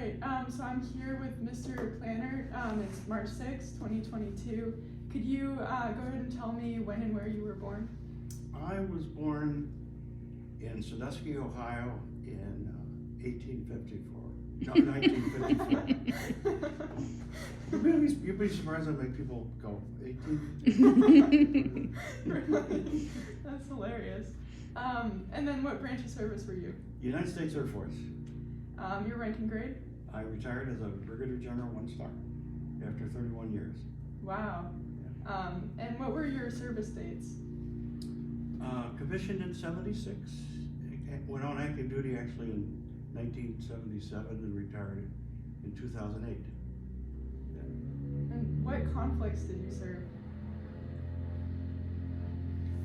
right, so I'm here with Mr. Planert. It's March 6th, 2022. Could you go ahead and tell me when and where you were born? I was born in Sandusky, Ohio in 1854. No, 1954. You'd be surprised I make people go 18. Really? That's hilarious. And then what branch of service were you? United States Air Force. Your rank and grade? I retired as a Brigadier General 1-star after 31 years. Wow. Yeah. And what were your service dates? Commissioned in 76, went on active duty actually in 1977 and retired in 2008. Yeah. And what conflicts did you serve?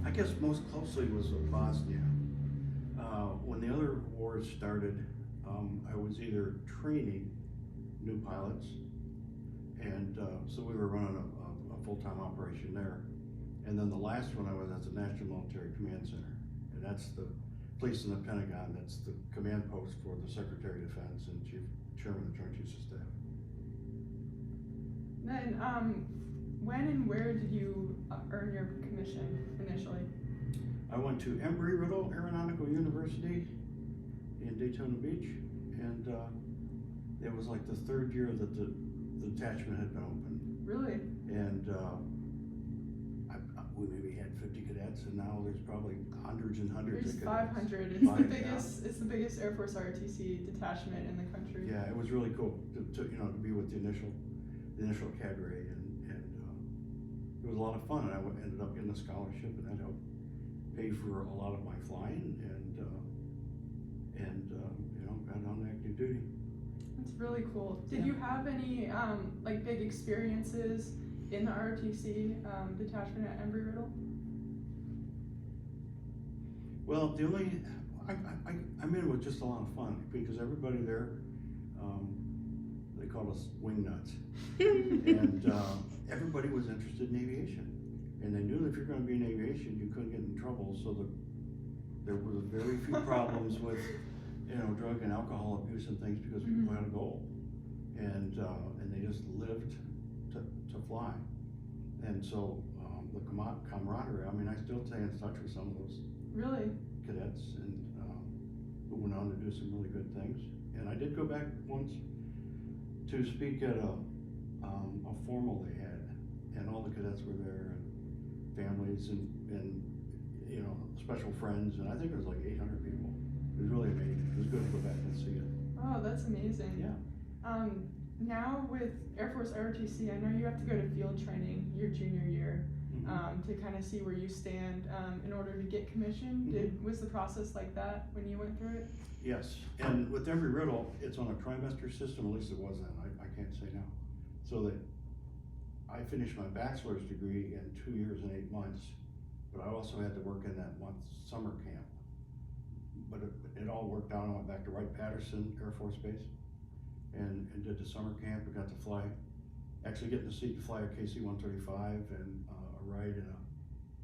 I guess most closely was Bosnia. When the other wars started, I was either training new pilots, and so we were running a full-time operation there. And then the last one I was at the National Military Command Center, and that's the place in the Pentagon. That's the command post for the Secretary of Defense and Chairman of the Joint Chiefs of Staff. Then, when and where did you earn your commission initially? I went to Embry-Riddle Aeronautical University in Daytona Beach, and it was like the third year that the detachment had been open. Really? And we maybe had 50 cadets, and now there's probably hundreds and hundreds There's of cadets. 500. It's the biggest Air Force ROTC detachment in the country. Yeah, it was really cool to be with the initial cadre, and it was a lot of fun. And I ended up getting a scholarship, and that helped pay for a lot of my flying, and got on active duty. That's really cool. Did you have any like big experiences in the ROTC detachment at Embry-Riddle? Well, I'm in with just a lot of fun because everybody there, they call us wing nuts, and everybody was interested in aviation, and they knew that if you're going to be in aviation, you couldn't get in trouble, so there were very few problems with drug and alcohol abuse and things because people had a goal, and they just lived to fly, and so the camaraderie. I mean, I still stay in touch with some of those cadets, and who went on to do some really good things. And I did go back once to speak at a formal they had, and all the cadets were there, and families, and special friends, and I think it was like 800 people. It was really amazing. It was good to go back and see it. Oh, that's amazing. Yeah. Now with Air Force ROTC, I know you have to go to field training your junior year to kind of see where you stand in order to get commissioned. Was the process like that when you went through it? Yes, and with Embry-Riddle, it's on a trimester system, at least it was then, I can't say now. So that I finished my bachelor's degree in 2 years and 8 months, but I also had to work in that month's summer camp. But it all worked out. I went back to Wright-Patterson Air Force Base and did the summer camp. We got to fly, actually getting to see to fly a KC-135 and a ride in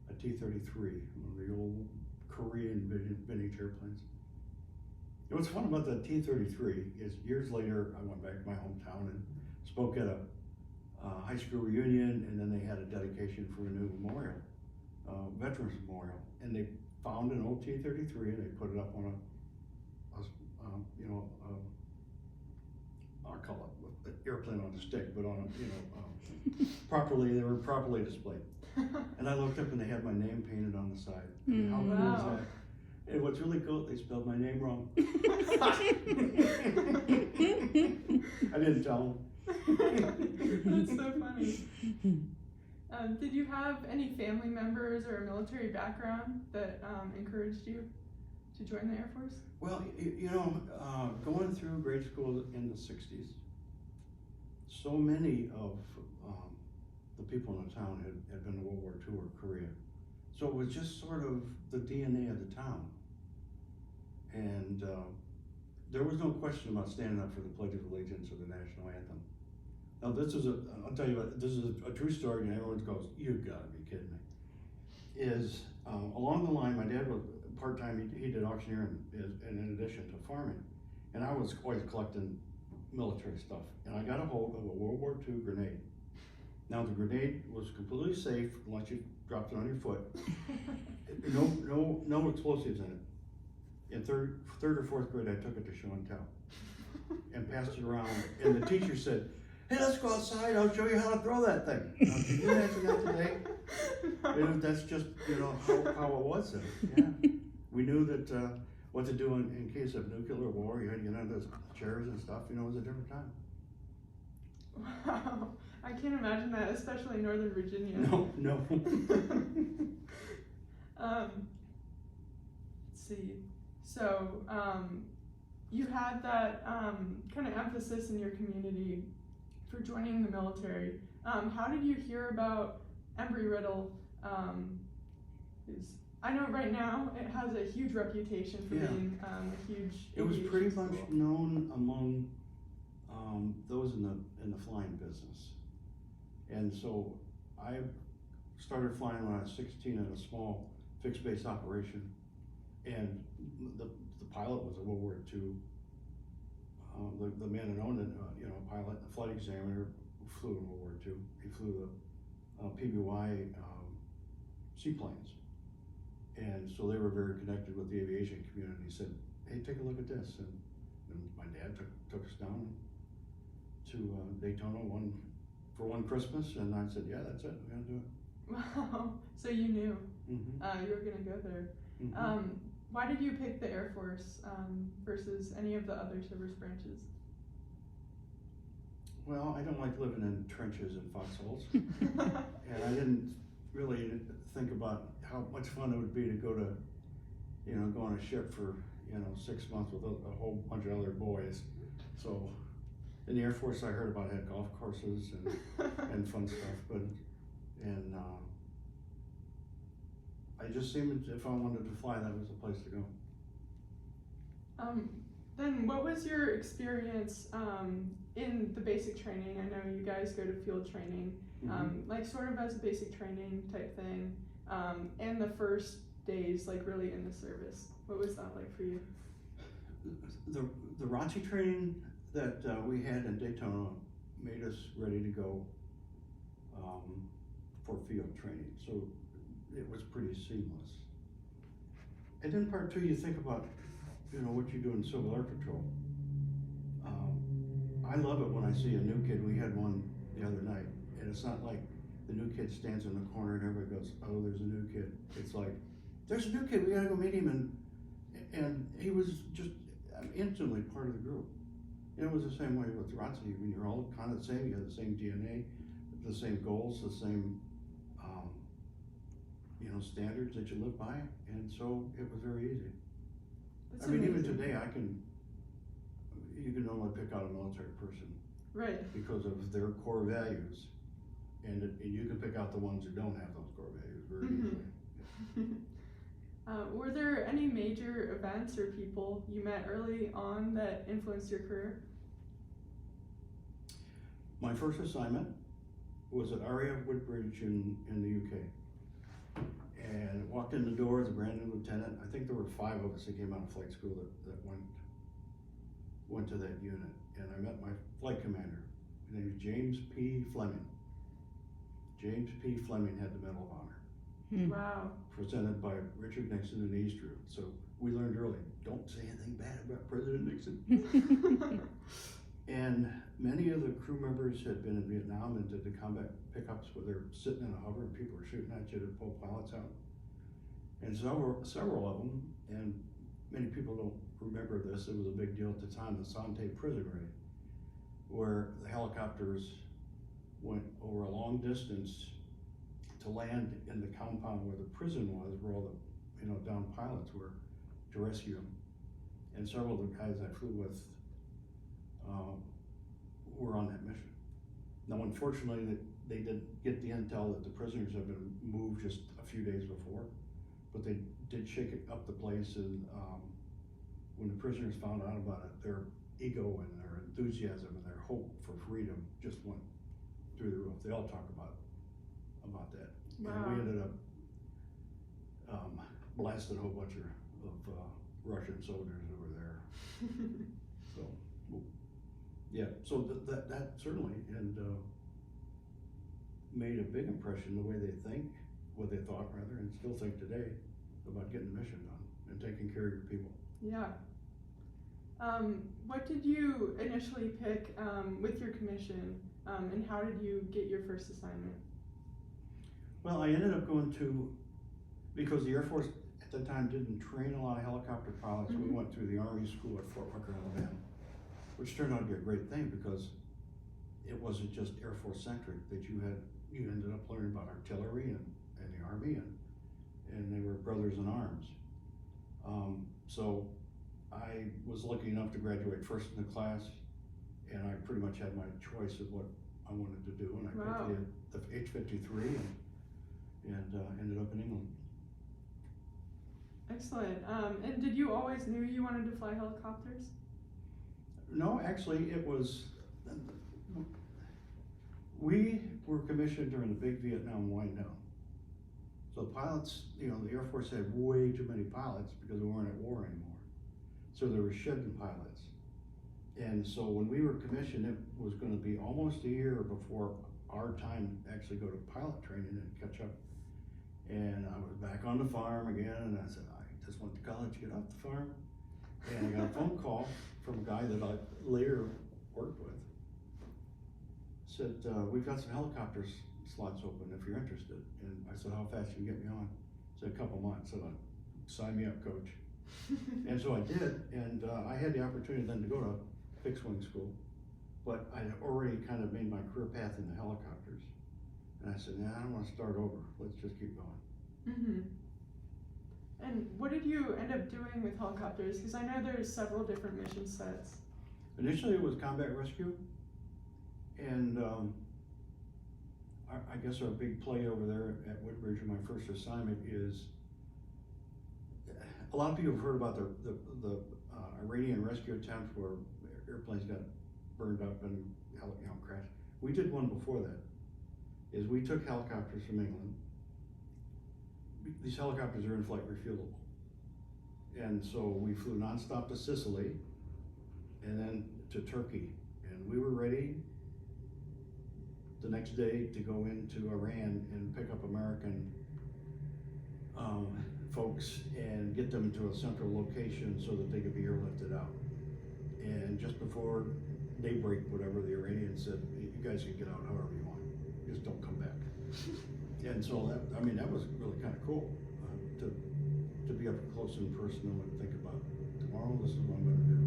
a T-33, one of the old Korean vintage airplanes. And what's fun about the T-33 is years later, I went back to my hometown and spoke at a high school reunion, and then they had a dedication for a new memorial, Veterans Memorial, and they found an old T-33 and they put it up on I'll call it an airplane on a stick, but on they were properly displayed. And I looked up and they had my name painted on the side. I mean, how cool was that? And what's really cool, they spelled my name wrong. I didn't tell them. That's so funny. Did you have any family members or a military background that encouraged you to join the Air Force? Well, going through grade school in the 60s, so many of the people in the town had been to World War II or Korea. So it was just sort of the DNA of the town. And there was no question about standing up for the Pledge of Allegiance or the national anthem. Now I'll tell you what, this is a true story, and everyone goes, "You've gotta be kidding me." Along the line, my dad was part-time, he did auctioneering in addition to farming. And I was always collecting military stuff, and I got a hold of a World War II grenade. Now the grenade was completely safe unless you dropped it on your foot. No explosives in it. In third or fourth grade, I took it to show and tell, and passed it around. And the teacher said, "Hey, let's go outside. I'll show you how to throw that thing." Now, can you imagine that today? No. That's just how it was then. Yeah, we knew that what to do in case of nuclear war. You had to get under those chairs and stuff. It was a different time. Wow, I can't imagine that, especially in Northern Virginia. No. Let's see. So, you had that kind of emphasis in your community for joining the military. How did you hear about Embry-Riddle? I know right now it has a huge reputation for being a huge. It was pretty aviation much school. known among those in the flying business, and so I started flying when I was 16 in a small fixed base operation, and the pilot was a World War II. The man that owned it, pilot, a flight examiner, who flew in World War II. He flew the PBY seaplanes, and so they were very connected with the aviation community. He said, "Hey, take a look at this," and my dad took us down to Daytona for one Christmas, and I said, "Yeah, that's it. We're gonna do it." Wow. So you knew Mm-hmm. you were gonna go there. Mm-hmm. Why did you pick the Air Force versus any of the other service branches? Well, I don't like living in trenches and foxholes, and I didn't really think about how much fun it would be to go on a ship for 6 months with a whole bunch of other boys. So in the Air Force, I heard about had golf courses and fun stuff, and I just seemed, if I wanted to fly, that was the place to go. Then what was your experience in the basic training? I know you guys go to field training, like sort of as a basic training type thing, and the first days like really in the service. What was that like for you? The ROTC training that we had in Daytona made us ready to go for field training, so it was pretty seamless. And then part two, you think about what you do in Civil Air Patrol. I love it when I see a new kid. We had one the other night, and it's not like the new kid stands in the corner and everybody goes, "Oh, there's a new kid." It's like, "There's a new kid, we gotta go meet him," and he was just instantly part of the group. It was the same way with ROTC. I mean, you're all kind of the same. You have the same DNA, the same goals, the same standards that you live by, and so it was very easy. That's I mean, even amazing. today, you can only pick out a military person Right. because of their core values, and you can pick out the ones who don't have those core values very easily. Were there any major events or people you met early on that influenced your career? My first assignment was at RAF Woodbridge in the UK. And walked in the door as a brand new lieutenant. I think there were 5 of us that came out of flight school that went to that unit. And I met my flight commander. His name is James P. Fleming. James P. Fleming had the Medal of Honor. Wow. Presented by Richard Nixon and Easter. So we learned early, don't say anything bad about President Nixon. And many of the crew members had been in Vietnam and did the combat pickups where they're sitting in a hover and people are shooting at you to pull pilots out. And several of them, and many people don't remember this, it was a big deal at the time, the Sante prison raid, where the helicopters went over a long distance to land in the compound where the prison was, where all the downed pilots were, to rescue them. And several of the guys I flew with were on that mission. Now, unfortunately, they didn't get the intel that the prisoners had been moved just a few days before, but they did shake up the place, and when the prisoners found out about it, their ego and their enthusiasm and their hope for freedom just went through the roof. They all talk about that. Wow. And we ended up blasting a whole bunch of Russian soldiers over there. So Yeah, so that certainly, and, made a big impression, the way they think, what they thought rather, and still think today about getting the mission done and taking care of your people. Yeah. What did you initially pick with your commission, and how did you get your first assignment? Well, I ended up going to, because the Air Force at the time didn't train a lot of helicopter pilots, we went through the Army School at Fort Rucker, Alabama, which turned out to be a great thing because it wasn't just Air Force centric, that you ended up learning about artillery and the Army, and they were brothers in arms. So I was lucky enough to graduate first in the class, and I pretty much had my choice of what I wanted to do, and I picked the H-53 and ended up in England. Excellent. And did you always knew you wanted to fly helicopters? No, actually, it was, we were commissioned during the big Vietnam wind down. So pilots, the Air Force had way too many pilots because we weren't at war anymore. So they were shedding pilots. And so when we were commissioned, it was gonna be almost a year before our time to actually go to pilot training and catch up. And I was back on the farm again, and I said, I just went to college, get off the farm. And I got a phone call from a guy that I later worked with. Said, we've got some helicopters slots open if you're interested. And I said, how fast can you get me on? He said, a couple months. So I said, sign me up, coach. And so I did, and I had the opportunity then to go to fixed wing school, but I had already kind of made my career path in the helicopters. And I said, nah, I don't want to start over. Let's just keep going. And what did you end up doing with helicopters? Because I know there's several different mission sets. Initially it was combat rescue, and I guess our big play over there at Woodbridge in my first assignment is, a lot of people have heard about the Iranian rescue attempt where airplanes got burned up and crashed. We did one before that. Is we took helicopters from England. These helicopters are in-flight refuelable. And so we flew nonstop to Sicily and then to Turkey. And we were ready the next day to go into Iran and pick up American folks and get them to a central location so that they could be airlifted out. And just before daybreak, whatever, the Iranians said, you guys can get out however you want, just don't come back. And so that was really kind of cool to be up close and personal and think about, tomorrow this is what I'm going to do.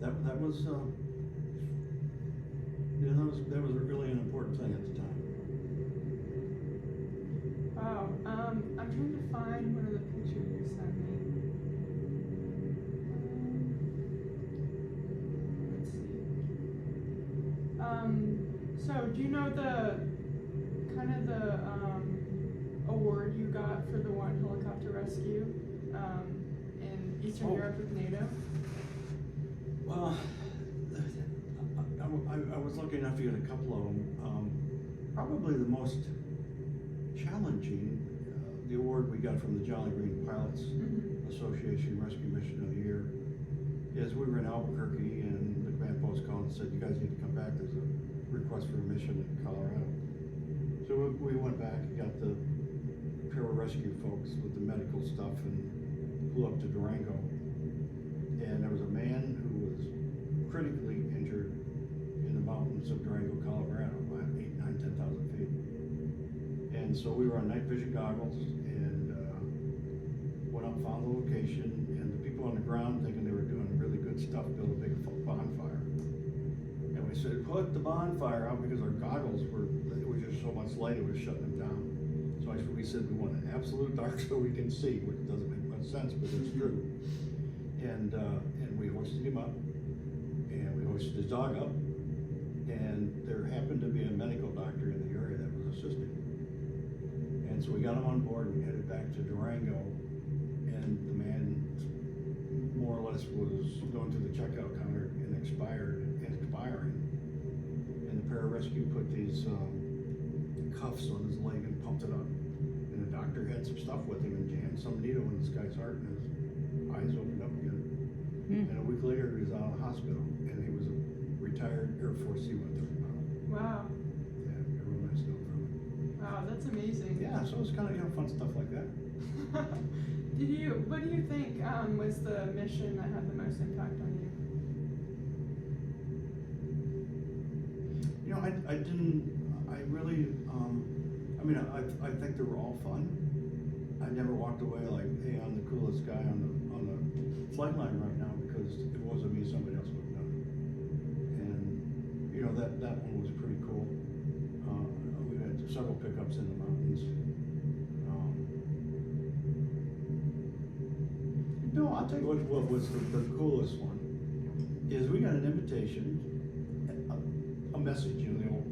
So that was really an important thing at the time. Wow. I'm trying to find one of the pictures you sent me. Let's see. So do you know the award you got for the one helicopter rescue in Eastern Europe with NATO? Well, I was lucky enough to get a couple of them. Probably the most challenging, the award we got from the Jolly Green Pilots Association Rescue Mission of the Year, is we were in Albuquerque and the command post called and said, you guys need to come back, there's a request for a mission in Colorado. So we went back and got the pararescue folks with the medical stuff and flew up to Durango. And there was a man who was critically injured in the mountains of Durango, Colorado, about 8, 9, 10,000 feet. And so we were on night vision goggles and went up, found the location, and the people on the ground, thinking they were doing really good stuff, built a big bonfire. And we said, put the bonfire out, because our goggles it was just so much light, it was shutting them down. So we said we want an absolute dark so we can see, which doesn't make much sense, but it's true. And we hoisted him up, and we hoisted his dog up, and there happened to be a medical doctor in the area that was assisting. And so we got him on board and headed back to Durango, and the man more or less was going to the checkout counter and expiring. And the pararescue put these cuffs on his leg and pumped it up. And the doctor had some stuff with him and jammed some needle in this guy's heart, and his eyes opened up again. And a week later, later, he was out of the hospital, and he was a retired Air Force SEAL. Wow. Yeah, everyone I know from. Wow, that's amazing. Yeah, so it's kind of fun stuff like that. What do you think was the mission that had the most impact on you? You know, I really, I think they were all fun. I never walked away like, hey, I'm the coolest guy on the flight line right now, because if it wasn't me, somebody else would have done it. And, you know, that one was pretty cool. We had several pickups in the mountains. No, I'll tell you what was the coolest one, is we got an invitation, a message, you know, the old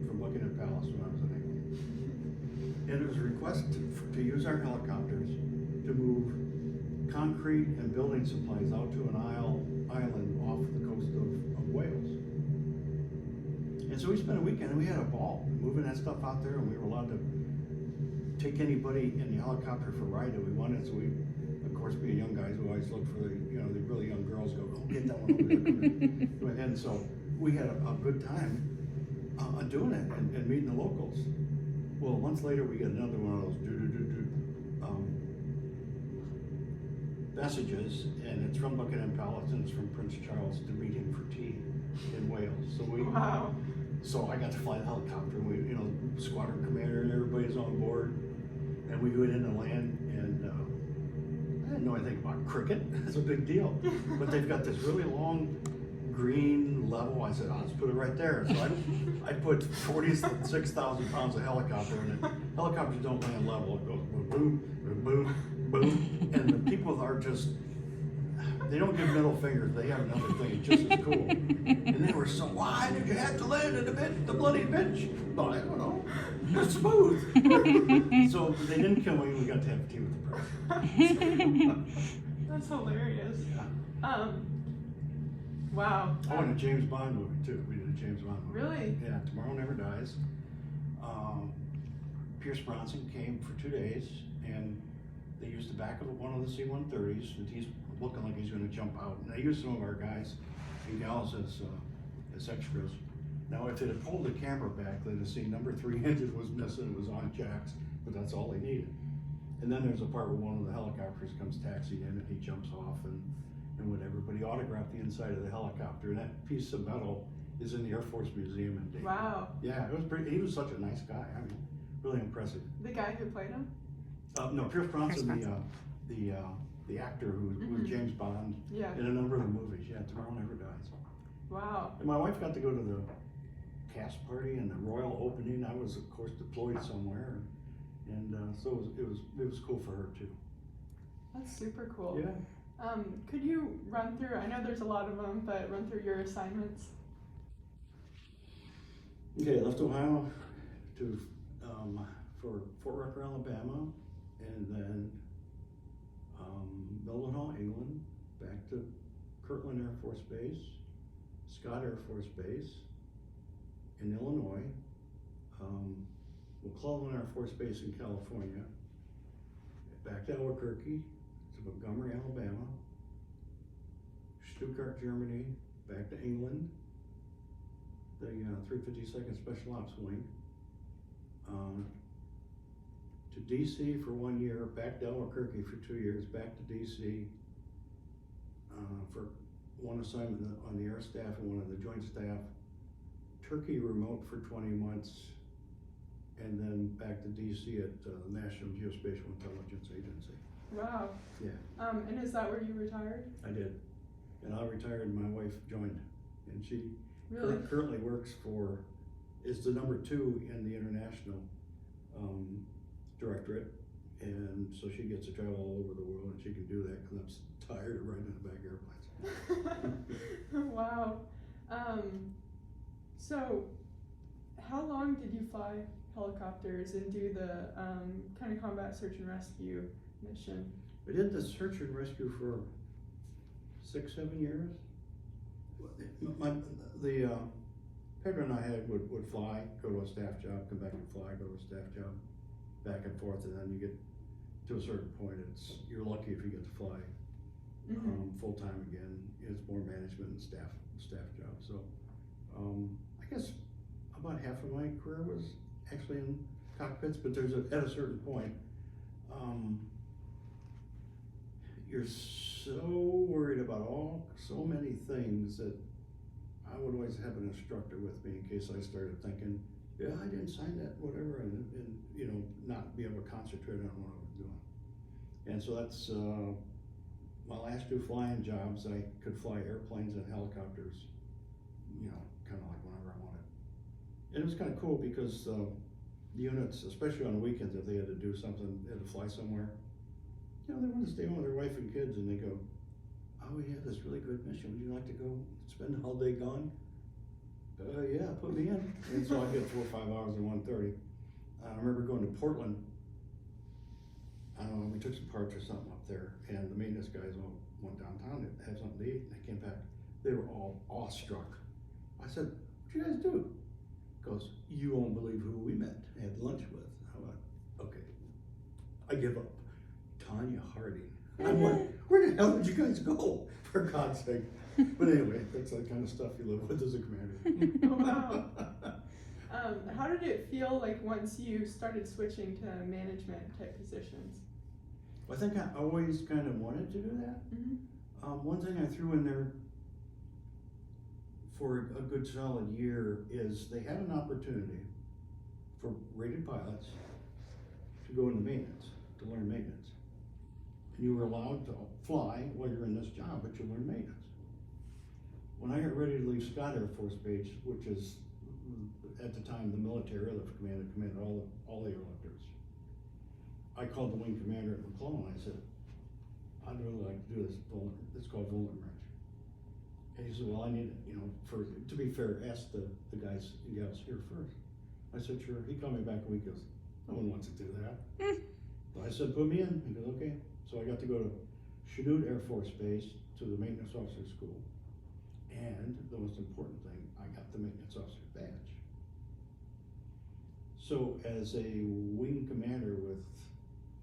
from Buckingham Palace when I was in England. And it was a request to use our helicopters to move concrete and building supplies out to an island off the coast of Wales. And so we spent a weekend and we had a ball moving that stuff out there, and we were allowed to take anybody in the helicopter for a ride that we wanted. So we, of course, being young guys, we always look for the really young girls, go, oh, get that one over there. And so we had a good time doing it and meeting the locals. Well, months later, we get another one of those messages, and it's from Buckingham Palace, and it's from Prince Charles to meet him for tea in Wales. So Wow. So I got to fly the helicopter. We, squadron commander and everybody's on board, and we went in and land, and I didn't know anything about cricket. It's a big deal, but they've got this really long green level. I said, I'll just put it right there. So I put 46,000 pounds of helicopter in it. Helicopters don't land level. It goes boom, boom, boom, boom, and the people are just, they don't give middle fingers. They have another thing. It's just as cool. And they were so, why did you have to land in the bloody bench? Well, I don't know. It's smooth. So they didn't kill me. We got to have tea with the president. That's hilarious. Yeah. Wow. Oh, and a James Bond movie too. We did a James Bond movie. Really? Yeah, Tomorrow Never Dies. Pierce Bronson came for 2 days, and they used the back of one of the C-130s, and he's looking like he's going to jump out. And they used some of our guys and gals as extras. Now, if it had pulled the camera back, they'd have seen number 3 engine was missing. It was on jacks, but that's all they needed. And then there's a part where one of the helicopters comes taxiing in, and he jumps off and whatever. But he autographed the inside of the helicopter, and that piece of metal is in the Air Force Museum in Dayton. Wow. Yeah, it was pretty. He was such a nice guy. I mean, really impressive. The guy who played him? No, Pierce Bronson, the actor who was James Bond Yeah. in a number of the movies. Yeah, Tomorrow Never Dies. Wow. And my wife got to go to the cast party and the royal opening. I was, of course, deployed somewhere, and so it was cool for her too. That's super cool. Yeah. Could you run through, I know there's a lot of them, but run through your assignments? Okay, I left Ohio to for Fort Rucker, Alabama, and then Mildenhall, England, back to Kirtland Air Force Base, Scott Air Force Base in Illinois, McClellan Air Force Base in California, back to Albuquerque, to Montgomery, Alabama, Stuttgart, Germany, back to England, the 352nd Special Ops Wing, to DC for 1 year, back to Albuquerque for 2 years, back to DC for one assignment on the air staff and one on the joint staff, Turkey remote for 20 months, and then back to DC at the National Geospatial Intelligence Agency. Wow. Yeah. And is that where you retired? I did. And I retired and my wife joined. And she Really? currently works is the number 2 in the international directorate. And so she gets to travel all over the world, and she can do that because I'm tired of riding in the back of airplanes. Wow. So how long did you fly helicopters and do the kind of combat search and rescue mission? I did the search and rescue for 6-7 years. Pedro and I would fly, go to a staff job, come back and fly, go to a staff job, back and forth, and then you get to a certain point, you're lucky if you get to fly full-time again. It's more management and staff job. So, I guess about half of my career was actually in cockpits, but at a certain point, you're so worried about so many things that I would always have an instructor with me in case I started thinking, yeah, I didn't sign that, whatever, and not be able to concentrate on what I was doing. And so that's my last two flying jobs. I could fly airplanes and helicopters, kind of like whenever I wanted. And it was kind of cool because the units, especially on the weekends, if they had to do something, they had to fly somewhere, they want to stay home with their wife and kids, and they go, oh, we have this really good mission. Would you like to go spend the whole day gone? Yeah, put me in. And so I get 4 or 5 hours in 1:30. I remember going to Portland. We took some parts or something up there, and the maintenance guys all went downtown to have something to eat, and they came back. They were all awestruck. I said, what'd you guys do? He goes, you won't believe who we met, had lunch with. I went, okay, I give up. Tanya Harding. I'm like, where the hell did you guys go? For God's sake. But anyway, that's the kind of stuff you live with as a commander. Oh, wow. How did it feel like once you started switching to management type positions? I think I always kind of wanted to do that. Mm-hmm. One thing I threw in there for a good solid year is they had an opportunity for rated pilots to go into maintenance, to learn maintenance. And you were allowed to fly while you're in this job, but you learn maintenance. When I got ready to leave Scott Air Force Base, which is at the time the military airlift command that commanded all the airlifters, I called the wing commander at McClellan. I said, I'd really like to do this. It's called Volent Wrench. And he said, well, I need it, to be fair, ask the guys and gals here first. I said, sure. He called me back a week. He goes, no one wants to do that. So I said, put me in. He goes, okay. So I got to go to Chanute Air Force Base to the maintenance officer school. And the most important thing, I got the maintenance officer badge. So as a wing commander with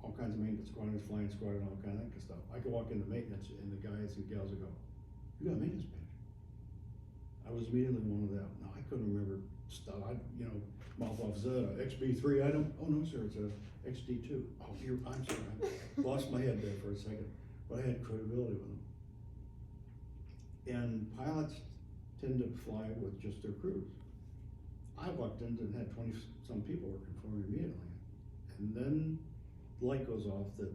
all kinds of maintenance squadrons, flying squadron, all kind of that stuff, I could walk into maintenance and the guys and gals would go, you got a maintenance badge? I was immediately one of them. Now I couldn't remember stuff. Mouth off, is that a XB3 item? Oh no, sir, it's a XD2. Oh, I'm sorry, I lost my head there for a second, but I had credibility with them. And pilots tend to fly with just their crews. I walked in and had 20 some people working for me immediately. And then the light goes off that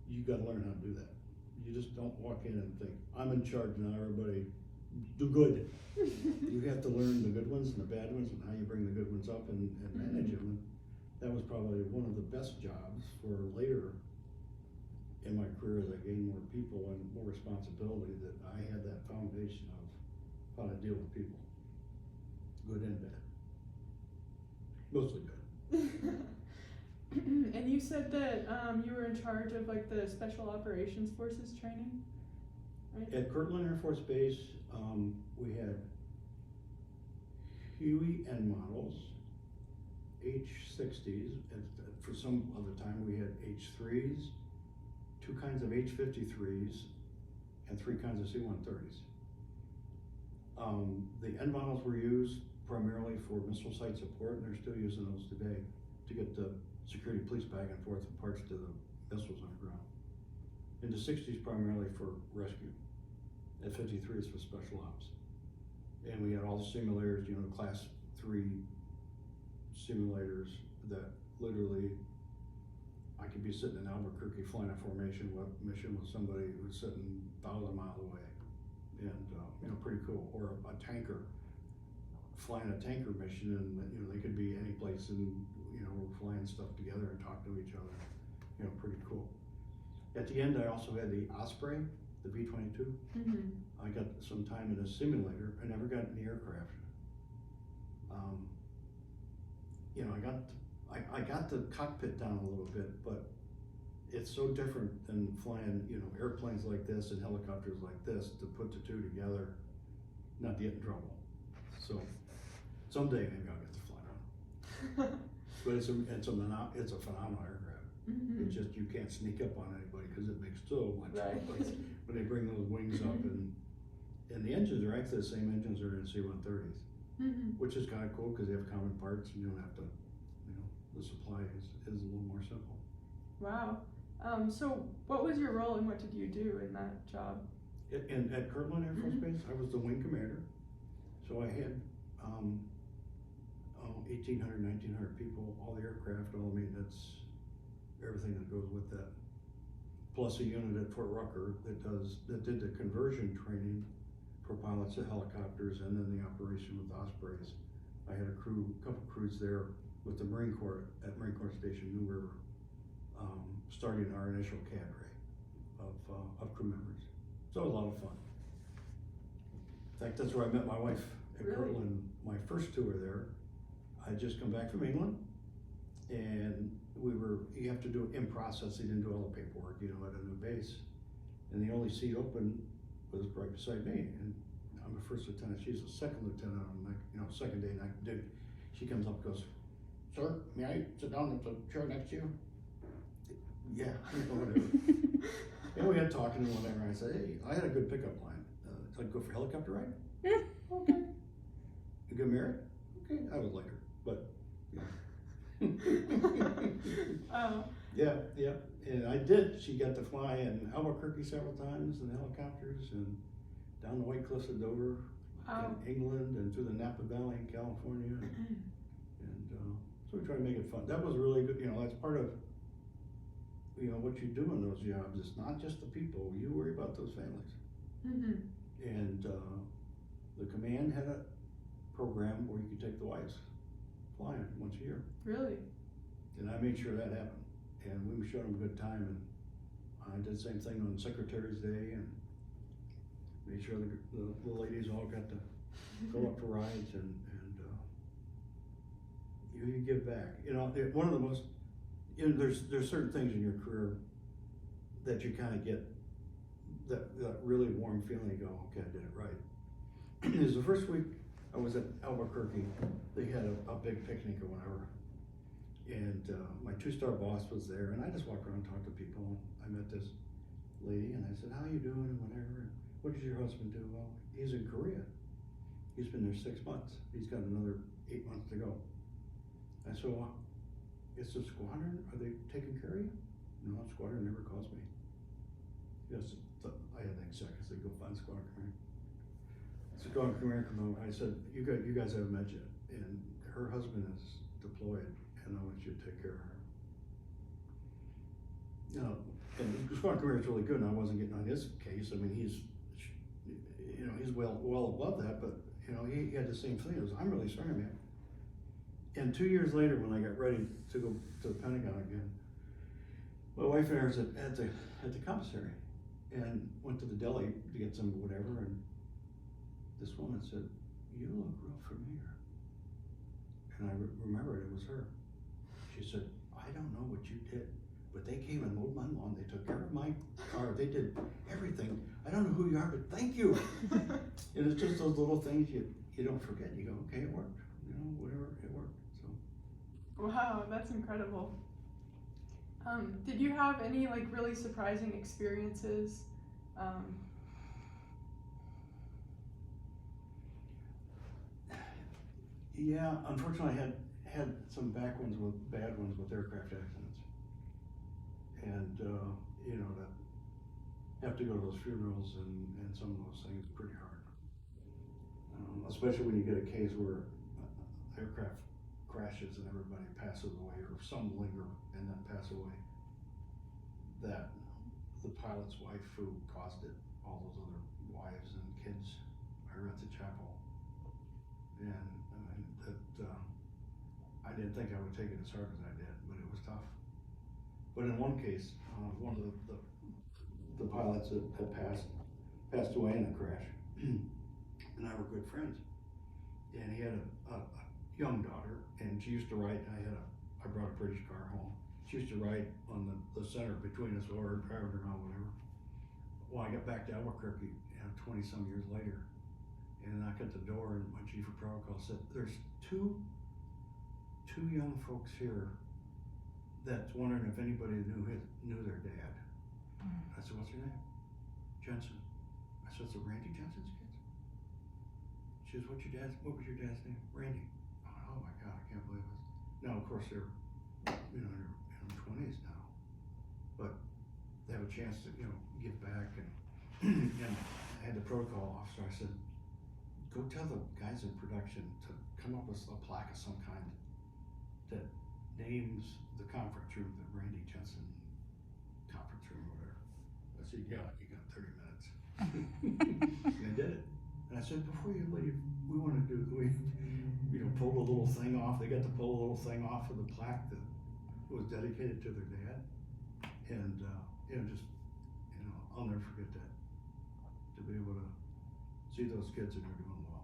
you gotta learn how to do that. You just don't walk in and think, I'm in charge now, everybody do good. You have to learn the good ones and the bad ones and how you bring the good ones up and manage them. And that was probably one of the best jobs for later in my career as I gained more people and more responsibility, that I had that foundation of how to deal with people, good and bad, mostly good. And you said that you were in charge of like the Special Operations Forces training, right? At Kirtland Air Force Base, we had Huey end models, H-60s, and for some other time we had H-3s, 2 kinds of H-53s, and 3 kinds of C-130s. The end models were used primarily for missile site support, and they're still using those today to get the security police back and forth and parts to the missiles on the ground. And the 60s primarily for rescue. At 53 is for special ops. And we had all the simulators, class 3 simulators that literally, I could be sitting in Albuquerque flying a formation mission with somebody who's sitting 1,000 miles away. And, pretty cool. Or a tanker, flying a tanker mission, and, they could be any place, and, we're flying stuff together and talking to each other. Pretty cool. At the end, I also had the Osprey, the V-22. Mm-hmm. I got some time in a simulator. I never got in the aircraft. I got the cockpit down a little bit, but it's so different than flying, airplanes like this and helicopters like this, to put the two together, not get in trouble. So someday maybe I'll get to fly one. But it's a phenomenal aircraft. It's just you can't sneak up on anybody because it makes so much Right. noise when they bring those wings up, and the engines are actually the same engines that are in C-130s, which is kind of cool because they have common parts and you don't have to, the supply is a little more simple. Wow. So what was your role and what did you do in that job? At Kirtland Air Force Base, I was the wing commander. So I had 1,800, 1,900 people, all the aircraft, all the maintenance, everything that goes with that. Plus a unit at Fort Rucker that did the conversion training for pilots to helicopters, and then the operation with Ospreys. I had a couple crews there with the Marine Corps at Marine Corps Station New River, starting our initial cadre of crew members. So it was a lot of fun. In fact, that's where I met my wife at Really? Kirtland. My first tour there, I had just come back from England, and you have to do it in process. They didn't do all the paperwork, at a new base. And the only seat open was right beside me. And I'm a first lieutenant. She's a second lieutenant on second day night duty. She comes up and goes, "Sir, may I sit down in the chair next to you?" Yeah, whatever. And we had talking and whatever. I said, "Hey, I had a good pickup line. I'd go for helicopter ride." Okay. You get married? Okay. I was later, but yeah. Yeah. And I did. She got to fly in Albuquerque several times in helicopters, and down the White Cliffs of Dover, in England, and through the Napa Valley in California. And so we try to make it fun. That was really good. That's part of what you do in those jobs. It's not just the people. You worry about those families. And the command had a program where you could take the wives flying once a year. Really? And I made sure that happened. And we showed them a good time. And I did the same thing on Secretary's Day, and made sure the ladies all got to go up for rides, and you give back. One of the most, there's certain things in your career that you kind of get that really warm feeling. You go, okay, I did it right. It was the first week I was at Albuquerque. They had a big picnic or whatever, and my 2-star boss was there, and I just walked around and talked to people. I met this lady, and I said, "How you doing?" and whatever. "What does your husband do?" "Well, he's in Korea. He's been there 6 months. He's got another 8 months to go." I said, "Well, it's the squadron. Are they taking care of you?" "No, squadron never calls me." Yes, I had an exec. I said, "Go find squadron commander." Squadron commander come over. I said, "You guys haven't met yet, and her husband is deployed, and I want you to take care of her." And the squadron commander is really good, and I wasn't getting on his case. I mean, he's well above that, but he had the same thing. It was, "I'm really sorry, man." And 2 years later, when I got ready to go to the Pentagon again, my wife and I was at the commissary, and went to the deli to get some whatever, and this woman said, "You look real familiar." And I remembered it was her. She said, "I don't know what you did, but they came and mowed my lawn. They took care of my car. They did everything. I don't know who you are, but thank you." And it's just those little things you don't forget. You go, okay, it worked. Whatever, it worked. So. Wow, that's incredible. Did you have any really surprising experiences? Yeah, unfortunately, I had some bad ones with aircraft accidents, and to have to go to those funerals and some of those things is pretty hard. Especially when you get a case where aircraft crashes and everybody passes away, or some linger and then pass away. That the pilot's wife who caused it, all those other wives and kids are at the chapel, and I didn't think I would take it as hard as I did, but it was tough. But in one case, one of the pilots that had passed away in a crash, and I were good friends. And he had a young daughter, and she used to ride. I brought a British car home. She used to ride on the center between us, or driving around, whatever. Well, I got back to Albuquerque 20 some years later, and I knocked at the door, and my chief of protocol said, "There's two young folks here that's wondering if anybody knew their dad. I said, what's your name? Jensen. I said, so Randy Jensen's kids? She says, what was your dad's name? Randy. Oh my God, I can't believe this. Now, of course, they're, in their 20s now, but they have a chance to, give back and, and I had the protocol officer, I said, go tell the guys in production to come up with a plaque of some kind that names the conference room, the Randy Jensen conference room, or whatever. I said, yeah, you got 30 minutes. And I did it. And I said, before you leave, we pull the little thing off. They got to pull a little thing off of the plaque that was dedicated to their dad. And, I'll never forget that. To be able to see those kids and they're doing well.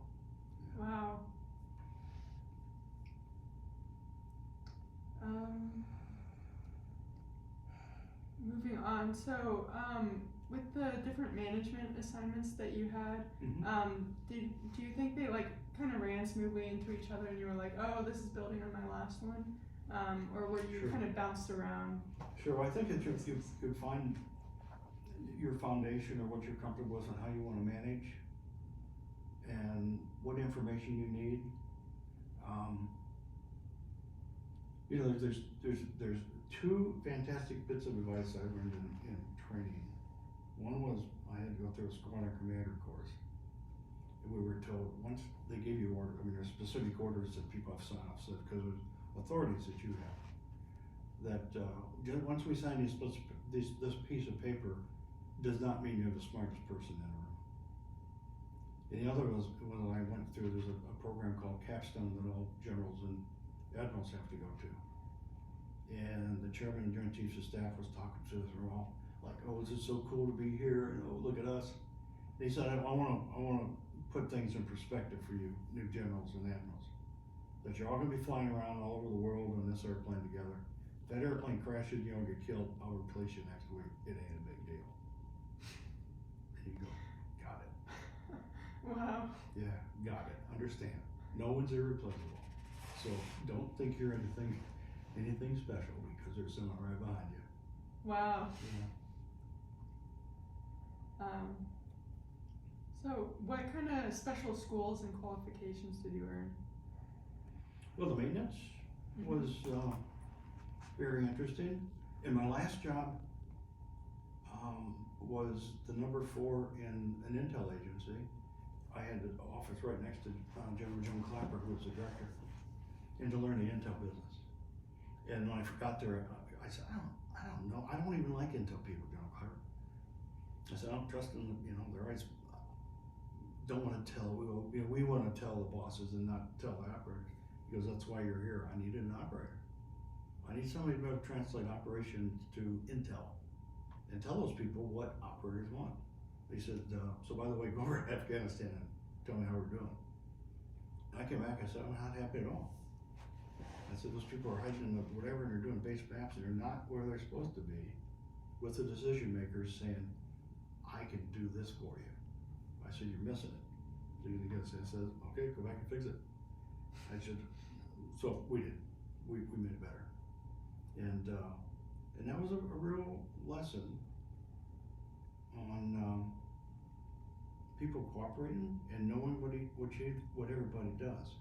Yeah. Wow. Moving on, so with the different management assignments that you had, do you think they kind of ran smoothly into each other and you were like, oh, this is building on my last one? Or were you kind of bounced around? Sure, I think that you find your foundation or what you're comfortable with and how you want to manage and what information you need. There's two fantastic bits of advice I learned in training. One was I had to go through a squadron commander course. And we were told once they give you there's specific orders that people have signed off, so because there's authorities that you have. That once we sign this piece of paper, does not mean you're the smartest person in the room. And the other was when I went through. There's a program called Capstone that all generals and admirals have to go to. And the chairman and joint chiefs of staff was talking to us. We're all like, "Oh, is it so cool to be here? And oh, look at us." And he said, "I want to put things in perspective for you, new generals and admirals. That you're all going to be flying around all over the world on this airplane together. If that airplane crashes, you don't get killed, I'll replace you next week. It ain't a big deal." And you go, "Got it." Wow. Yeah, got it. Understand. No one's irreplaceable. So don't think you're anything special because there's someone right behind you. Wow. Yeah. So what kind of special schools and qualifications did you earn? Well, the maintenance was very interesting. And my last job was the number 4 in an intel agency. I had an office right next to General John Clapper, who was the director, and to learn the intel business. And when I forgot there, I said, I don't know. I don't even like intel people, General Clapper. I said, I don't trust them. They're always don't want to tell. We want to tell the bosses and not tell the operators. Because that's why you're here. I needed an operator. I need somebody to be able to translate operations to intel and tell those people what operators want. They said, so by the way, go over to Afghanistan and tell me how we're doing. And I came back, I said, I'm not happy at all. I said, those people are hiding in whatever and they're doing base maps and they're not where they're supposed to be with the decision makers saying, I can do this for you. I said, you're missing it. So the guy says, okay, go back and fix it. I said, so we did. We made it better. And that was a real lesson on people cooperating and knowing what everybody does.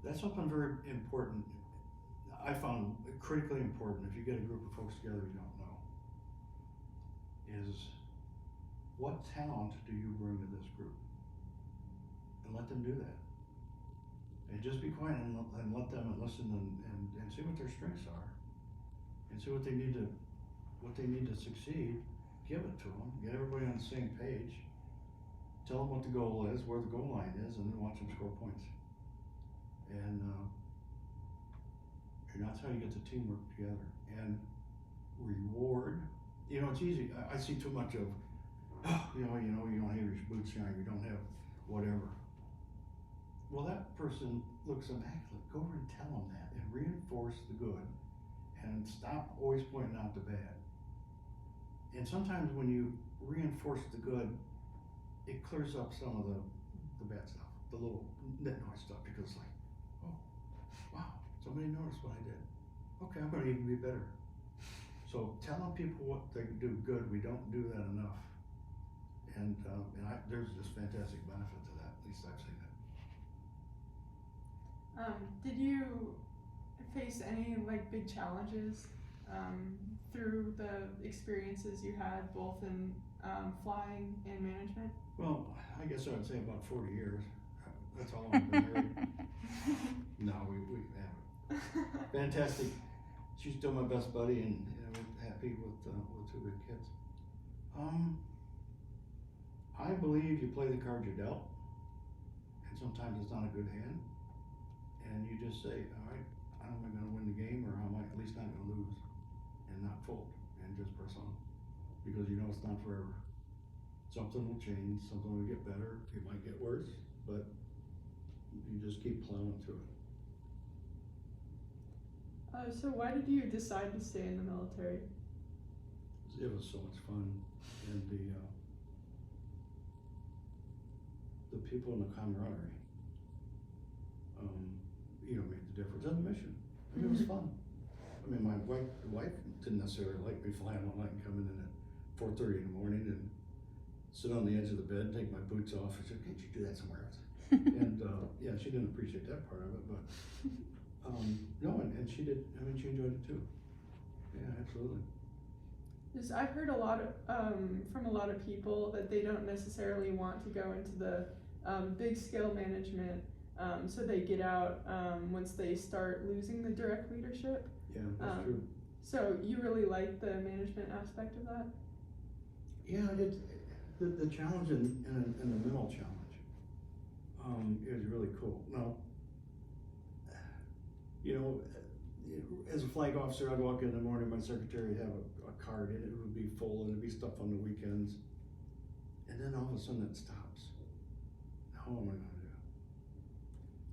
That's something very important. I found critically important if you get a group of folks together you don't know, is what talent do you bring to this group? And let them do that. And just be quiet and let them listen and see what their strengths are and see what they need to succeed. Give it to them, get everybody on the same page, tell them what the goal is, where the goal line is, and then watch them score points. And that's how you get the teamwork together. And reward, it's easy. I see too much of, you don't have your boots shine, you don't have whatever. Well, that person looks immaculate. Go over and tell them that and reinforce the good and stop always pointing out the bad. And sometimes when you reinforce the good, it clears up some of the bad stuff, the little nitnoise stuff, because it's like, oh, wow, somebody noticed what I did. Okay, I'm gonna even be better. So telling people what they do good, we don't do that enough. And there's just fantastic benefit to that, at least I've seen it. Did you face any like big challenges through the experiences you had both in flying and management? Well, I guess I would say about 40 years. That's how long I've been married. No, we haven't. Fantastic. She's still my best buddy, and we're happy with 2 good kids. I believe you play the cards you're dealt, and sometimes it's not a good hand, and you just say, all right, how am I going to win the game, or how am I at least not going to lose, and not fold, and just press on, because you know it's not forever. Something will change, something will get better, it might get worse, but you just keep plowing through it. So why did you decide to stay in the military? It was so much fun, and the people and the camaraderie, made the difference. And the mission, I mean, it was fun. I mean, my wife didn't necessarily like me flying all night and coming in at 4:30 in the morning and sit on the edge of the bed, take my boots off, and said, "Can't you do that somewhere else?" And yeah, she didn't appreciate that part of it, but no, and she did. I mean, she enjoyed it too. Yeah, absolutely. Because I've heard a lot of from a lot of people that they don't necessarily want to go into the big scale management, so they get out once they start losing the direct leadership. Yeah, that's true. So you really like the management aspect of that? Yeah, the challenge and the mental challenge is really cool. Now, as a flag officer, I'd walk in the morning, my secretary would have a card, and it would be full, and it'd be stuff on the weekends. And then all of a sudden it stops. Now what am I gonna do?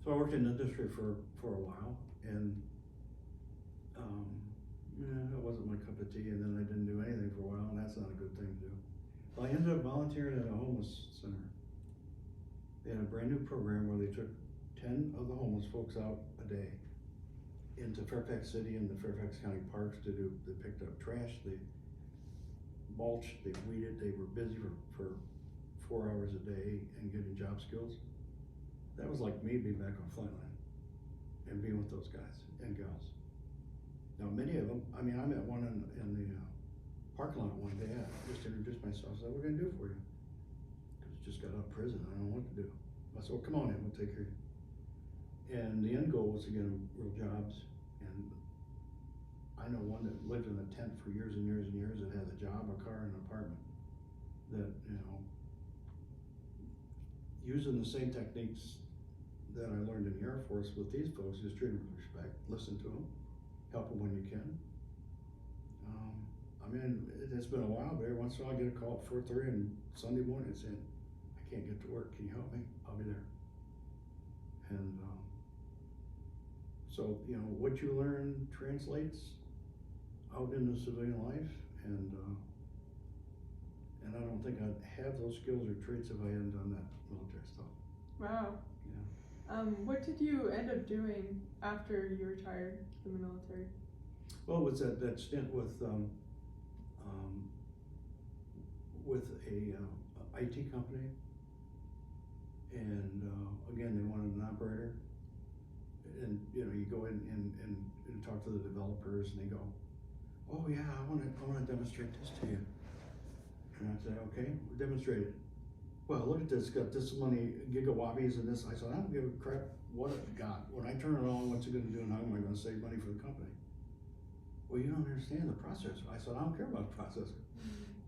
So I worked in the industry for a while, and that wasn't my cup of tea, and then I didn't do anything for a while, and that's not a good thing to do. So I ended up volunteering at a homeless center. They had a brand new program where they took 10 of the homeless folks out a day into Fairfax City and the Fairfax County parks to do. They picked up trash, they mulched, they weeded, they were busy for 4 hours a day and getting job skills. That was like me being back on Flightline and being with those guys and gals. Now many of them, I mean, I met one in the parking lot one day. I just introduced myself, I said, "What are we gonna do for you?" Because I just got out of prison, I don't know what to do. I said, "Well, come on in, we'll take care of you." And the end goal was to get them real jobs. And I know one that lived in a tent for years and years and years that has a job, a car, and an apartment. That, using the same techniques that I learned in the Air Force with these folks, just treat them with respect, listen to them, help them when you can. I mean, it's been a while, but every once in a while I get a call at 4:30 on Sunday morning saying, "I can't get to work, can you help me?" I'll be there. And so, what you learn translates out into civilian life, and I don't think I'd have those skills or traits if I hadn't done that military stuff. Wow. Yeah. What did you end up doing after you retired from the military? Well, it was that stint with a IT company, and again, they wanted an operator. And you go in and talk to the developers, and they go, "Oh yeah, I want to demonstrate this to you." And I'd say, "Okay, demonstrate it." "Well, look at this, got this many gigawatts and this." I said, "I don't give a crap what it got. When I turn it on, what's it going to do, and how am I going to save money for the company?" "Well, you don't understand the processor." I said, "I don't care about the processor.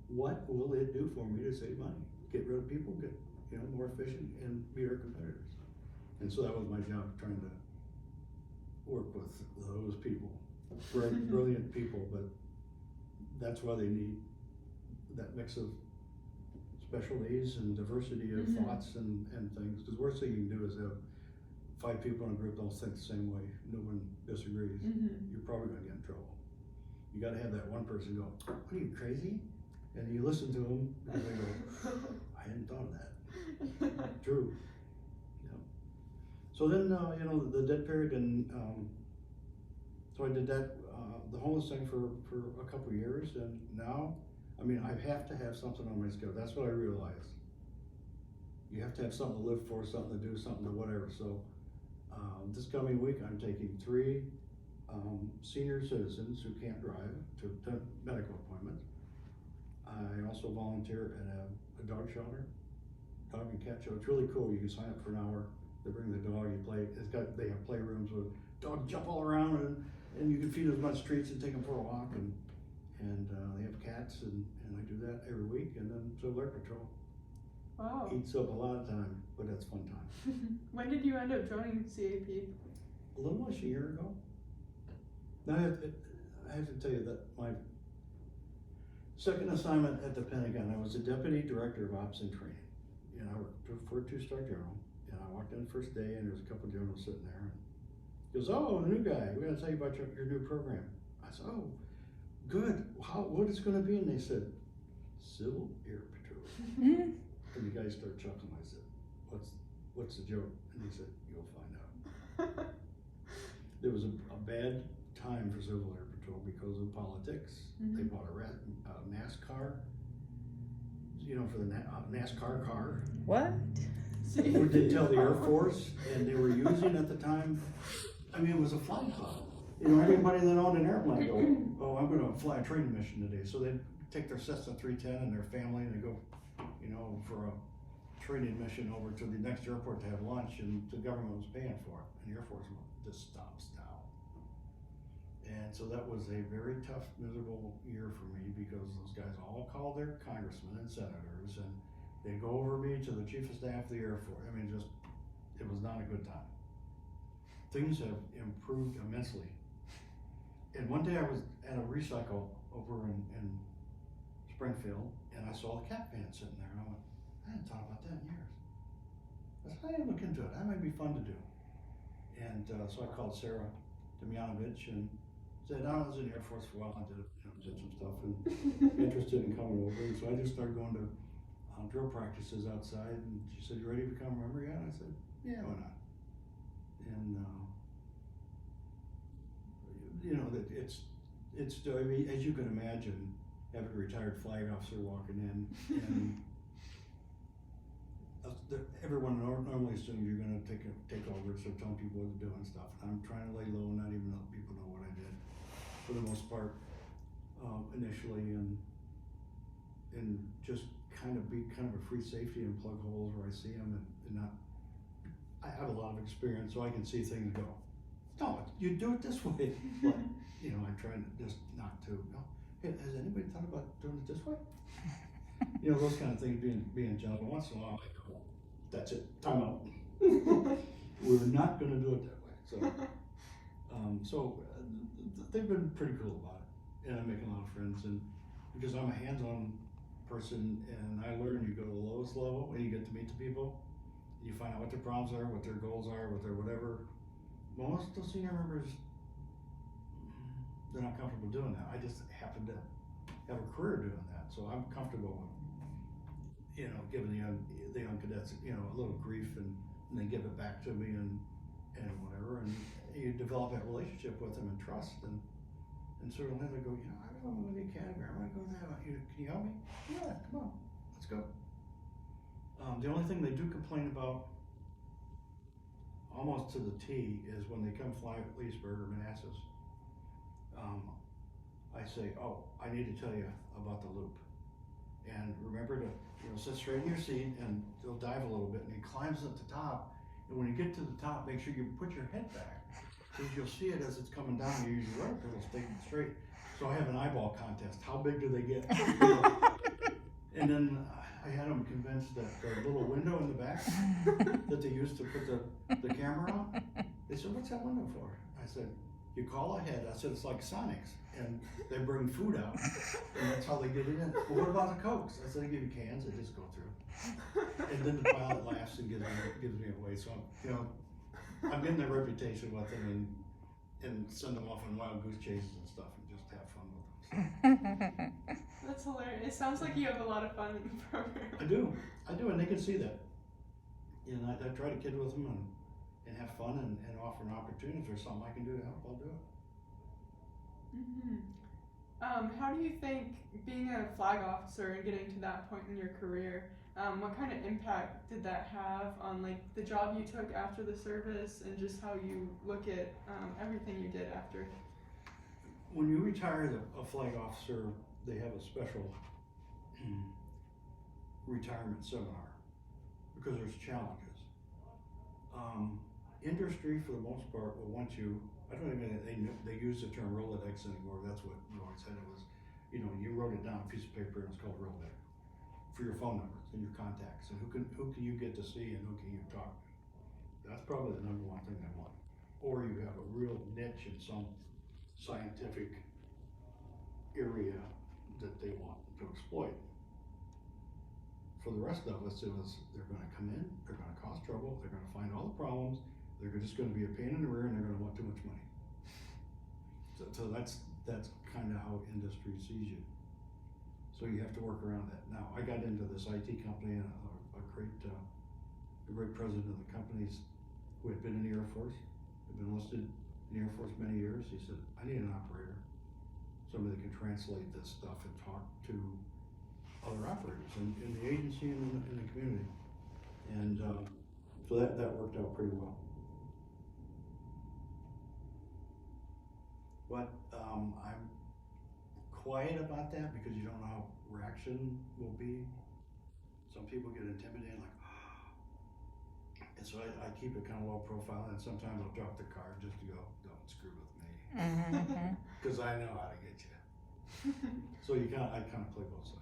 What will it do for me to save money? Get rid of people, get more efficient, and beat our competitors." And so that was my job, trying to work with those people, brilliant people, but that's why they need that mix of specialties and diversity of thoughts and things. Because the worst thing you can do is have 5 people in a group don't think the same way, no one disagrees. You're probably gonna get in trouble. You gotta have that one person go, "What are you, crazy?" And you listen to them, and they go, "I hadn't thought of that." True. So then, the dead period, and So I did that, the homeless thing for a couple of years, and now, I mean, I have to have something on my schedule. That's what I realized. You have to have something to live for, something to do, something to whatever. So this coming week, I'm taking 3 senior citizens who can't drive to medical appointments. I also volunteer at a dog shelter, dog and cat show. It's really cool. You can sign up for an hour. They bring the dog, you play. They have playrooms with dogs jump all around, and you can feed them as much treats and take them for a walk. And they have cats, and I do that every week. And then Civil Air Patrol. Wow. Eats up a lot of time, but that's fun time. When did you end up joining CAP? A little less a year ago. Now I have to tell you that my second assignment at the Pentagon, I was the Deputy Director of Ops and Training. And I worked for a 2-star general. And I walked in the first day, and there was a couple of generals sitting there. And he goes, "Oh, the new guy, we gotta tell you about your new program." I said, "Oh, good. What is it gonna be?" And they said, "Civil Air Patrol." And the guy started chuckling. I said, what's the joke? And he said, "You'll find out." There was a bad time for Civil Air Patrol because of politics. Mm-hmm. They bought a NASCAR, for the NASCAR car. What? Who didn't tell the Air Force, and they were using at the time, I mean, it was a flying club. Everybody that owned an airplane go, "Oh, I'm gonna fly a training mission today." So they'd take their Cessna 310 and their family, and they go, for a training mission over to the next airport to have lunch, and the government was paying for it, and the Air Force just stops now. And so that was a very tough, miserable year for me, because those guys all called their congressmen and senators, and they go over me to the chief of staff of the Air Force. I mean, it was not a good time. Things have improved immensely. And one day I was at a recycle over in Springfield, and I saw the cat van sitting there, and I went, "I hadn't thought about that in years." I said, "I didn't look into it. That might be fun to do." And so I called Sarah Demyanovich and said, "I was in the Air Force for a while. I did some stuff and interested in coming over." And so I just started going to drill practices outside, and she said, "You ready to become a member yet?" I said, "Yeah, why not?" And it's I mean, as you can imagine, having a retired flag officer walking in, and everyone normally assumes you're going to take over, so telling people what to do and stuff. I'm trying to lay low and not even let people know what I did, for the most part, initially, and just kind of be kind of a free safety and plug holes where I see them, and not. I have a lot of experience, so I can see things go, "No, you do it this way." But I'm trying to just not to. No, hey, has anybody thought about doing it this way? Those kind of things being gentle. Once in a while, I go, "That's it, time out." We're not going to do it that way. So, they've been pretty cool about it, and I'm making a lot of friends. And because I'm a hands-on person, and I learn, you go to the lowest level, and you get to meet the people. You find out what their problems are, what their goals are, what their whatever. Most of the senior members, they're not comfortable doing that. I just happen to have a career doing that, so I'm comfortable with, giving the young cadets, a little grief, and they give it back to me, and whatever, and you develop that relationship with them and trust, and sooner or later they go, "I really want to go to the academy. I want to go to that. Can you help me?" "Yeah, come on, let's go." The only thing they do complain about, almost to the T, is when they come fly at Leesburg or Manassas. I say, "Oh, I need to tell you about the loop. And remember to, sit straight in your seat, and they'll dive a little bit, and he climbs at the top. And when you get to the top, make sure you put your head back, because you'll see it as it's coming down. You use your rudder pedal, stay straight." So I have an eyeball contest. How big do they get? And then I had them convinced that the little window in the back that they used to put the camera on, they said, "What's that window for?" I said, "You call ahead." I said, "It's like Sonic's, and they bring food out, and that's how they get it in." "Well, what about the Cokes?" I said, "They give you cans, they just go through." And then the pilot laughs and gives me away. So, I'm getting a reputation with them, and send them off on wild goose chases and stuff, and just have fun with them. So. That's hilarious. It sounds like you have a lot of fun in the program. I do, and they can see that. And I try to kid with them and have fun, and offer an opportunity. If there's something I can do to help, I'll do it. How do you think being a flag officer and getting to that point in your career, what kind of impact did that have on like the job you took after the service and just how you look at everything you did after? When you retire a flag officer, they have a special retirement seminar because there's challenges. Industry, for the most part, will want you. I don't even they use the term Rolodex anymore. That's what Roy said. It was, you wrote it down on a piece of paper and it's called Rolodex for your phone numbers and your contacts and who can you get to see and who can you talk to. That's probably the number one thing they want. Or you have a real niche in some scientific area that they want to exploit. For the rest of us, they're going to come in, they're going to cause trouble, they're going to find all the problems, they're just going to be a pain in the rear, and they're going to want too much money. So that's kind of how industry sees you. So you have to work around that. Now, I got into this IT company, and a great president of the companies who had been in the Air Force, had been enlisted in the Air Force many years. He said, I need an operator, somebody that can translate this stuff and talk to other operators in the agency and in the community. And so that worked out pretty well. But I'm quiet about that because you don't know how reaction will be. Some people get intimidated, like, and so I keep it kind of low profile, and sometimes I'll drop the card just to go, don't screw with me, because I know how to get you. So I kind of play both sides.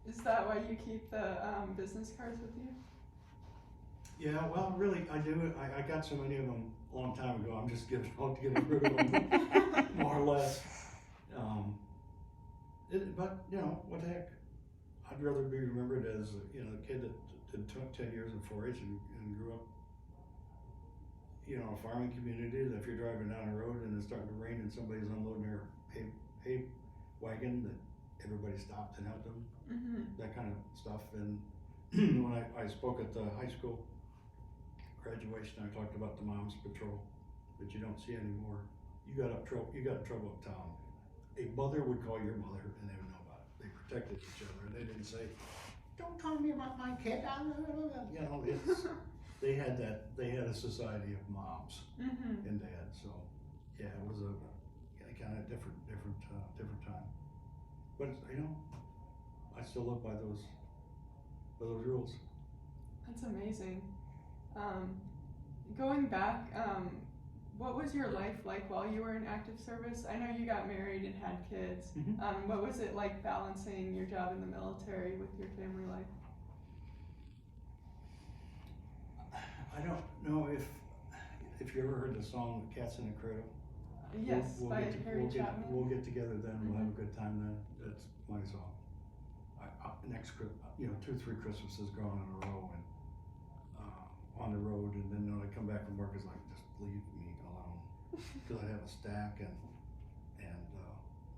Is that why you keep the business cards with you? Yeah, well, really, I do. I got so many of them a long time ago. I'm just getting rid of them, more or less. But what the heck? I'd rather be remembered as the kid that did 10 years in 4-H and grew up, a farming community. That if you're driving down the road and it's starting to rain and somebody's unloading their hay wagon, that everybody stopped and helped them. That kind of stuff. And when I spoke at the high school graduation, I talked about the mom's patrol that you don't see anymore. You got in trouble uptown. A mother would call your mother and they would know about it. They protected each other. They didn't say, don't tell me about my kid. They had a society of moms and dads. So yeah, it was a kind of different time. But I still live by those rules. That's amazing. Going back, what was your life like while you were in active service? I know you got married and had kids. What was it like balancing your job in the military with your family life? I don't know if you ever heard the song "Cats in the Cradle." Yes, by Harry Chapman. We'll get together then. We'll have a good time then. That's my song. Next, 2-3 Christmases going in a row and on the road, and then when I come back from work, it's like, just leave me alone, because I have a stack and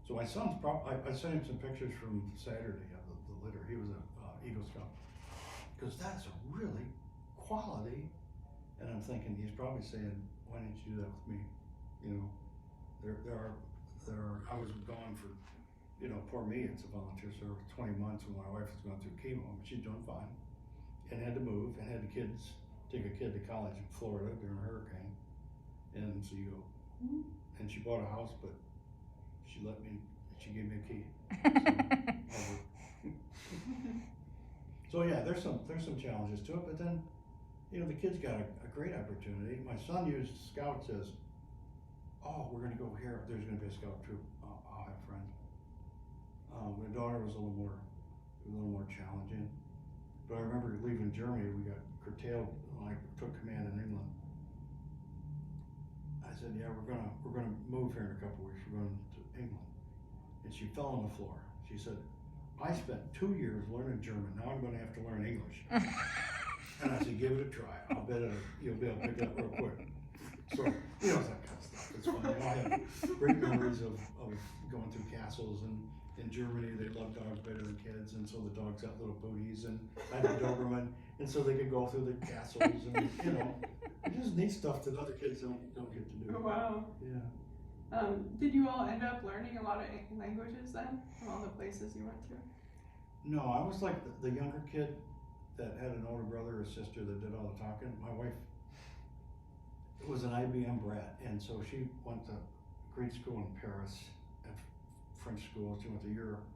so my son's I sent him some pictures from Saturday of the litter. He was a Eagle Scout, because that's a really quality, and I'm thinking he's probably saying, why didn't you do that with me? I was gone for, poor me, it's a volunteer service, 20 months when my wife was going through chemo, but she's doing fine, and had to move, and had the kids, take a kid to college in Florida during a hurricane, and so you go, and she bought a house, but she gave me a key. So yeah, there's some challenges to it, but then, the kid's got a great opportunity. My son used Scouts as, we're gonna go here, there's gonna be a Scout troop, I'll have friends. My daughter was a little more challenging, but I remember leaving Germany, we got curtailed when I took command in England. I said, yeah, we're gonna move here in a couple of weeks, we're going to England. And she fell on the floor. She said, I spent 2 years learning German, now I'm gonna have to learn English. And I said, give it a try, I'll bet you'll be able to pick it up real quick. So, it's that kind of stuff, it's fun. I have great memories of going through castles, and in Germany they love dogs better than kids, and so the dogs got little booties, and I had a Doberman, and so they could go through the castles, and just neat stuff that other kids don't get to do. Oh, wow. Yeah. Did you all end up learning a lot of languages then from all the places you went to? No, I was like the younger kid that had an older brother or sister that did all the talking. My wife was an IBM brat, and so she went to grade school in Paris and French school. She went to Europe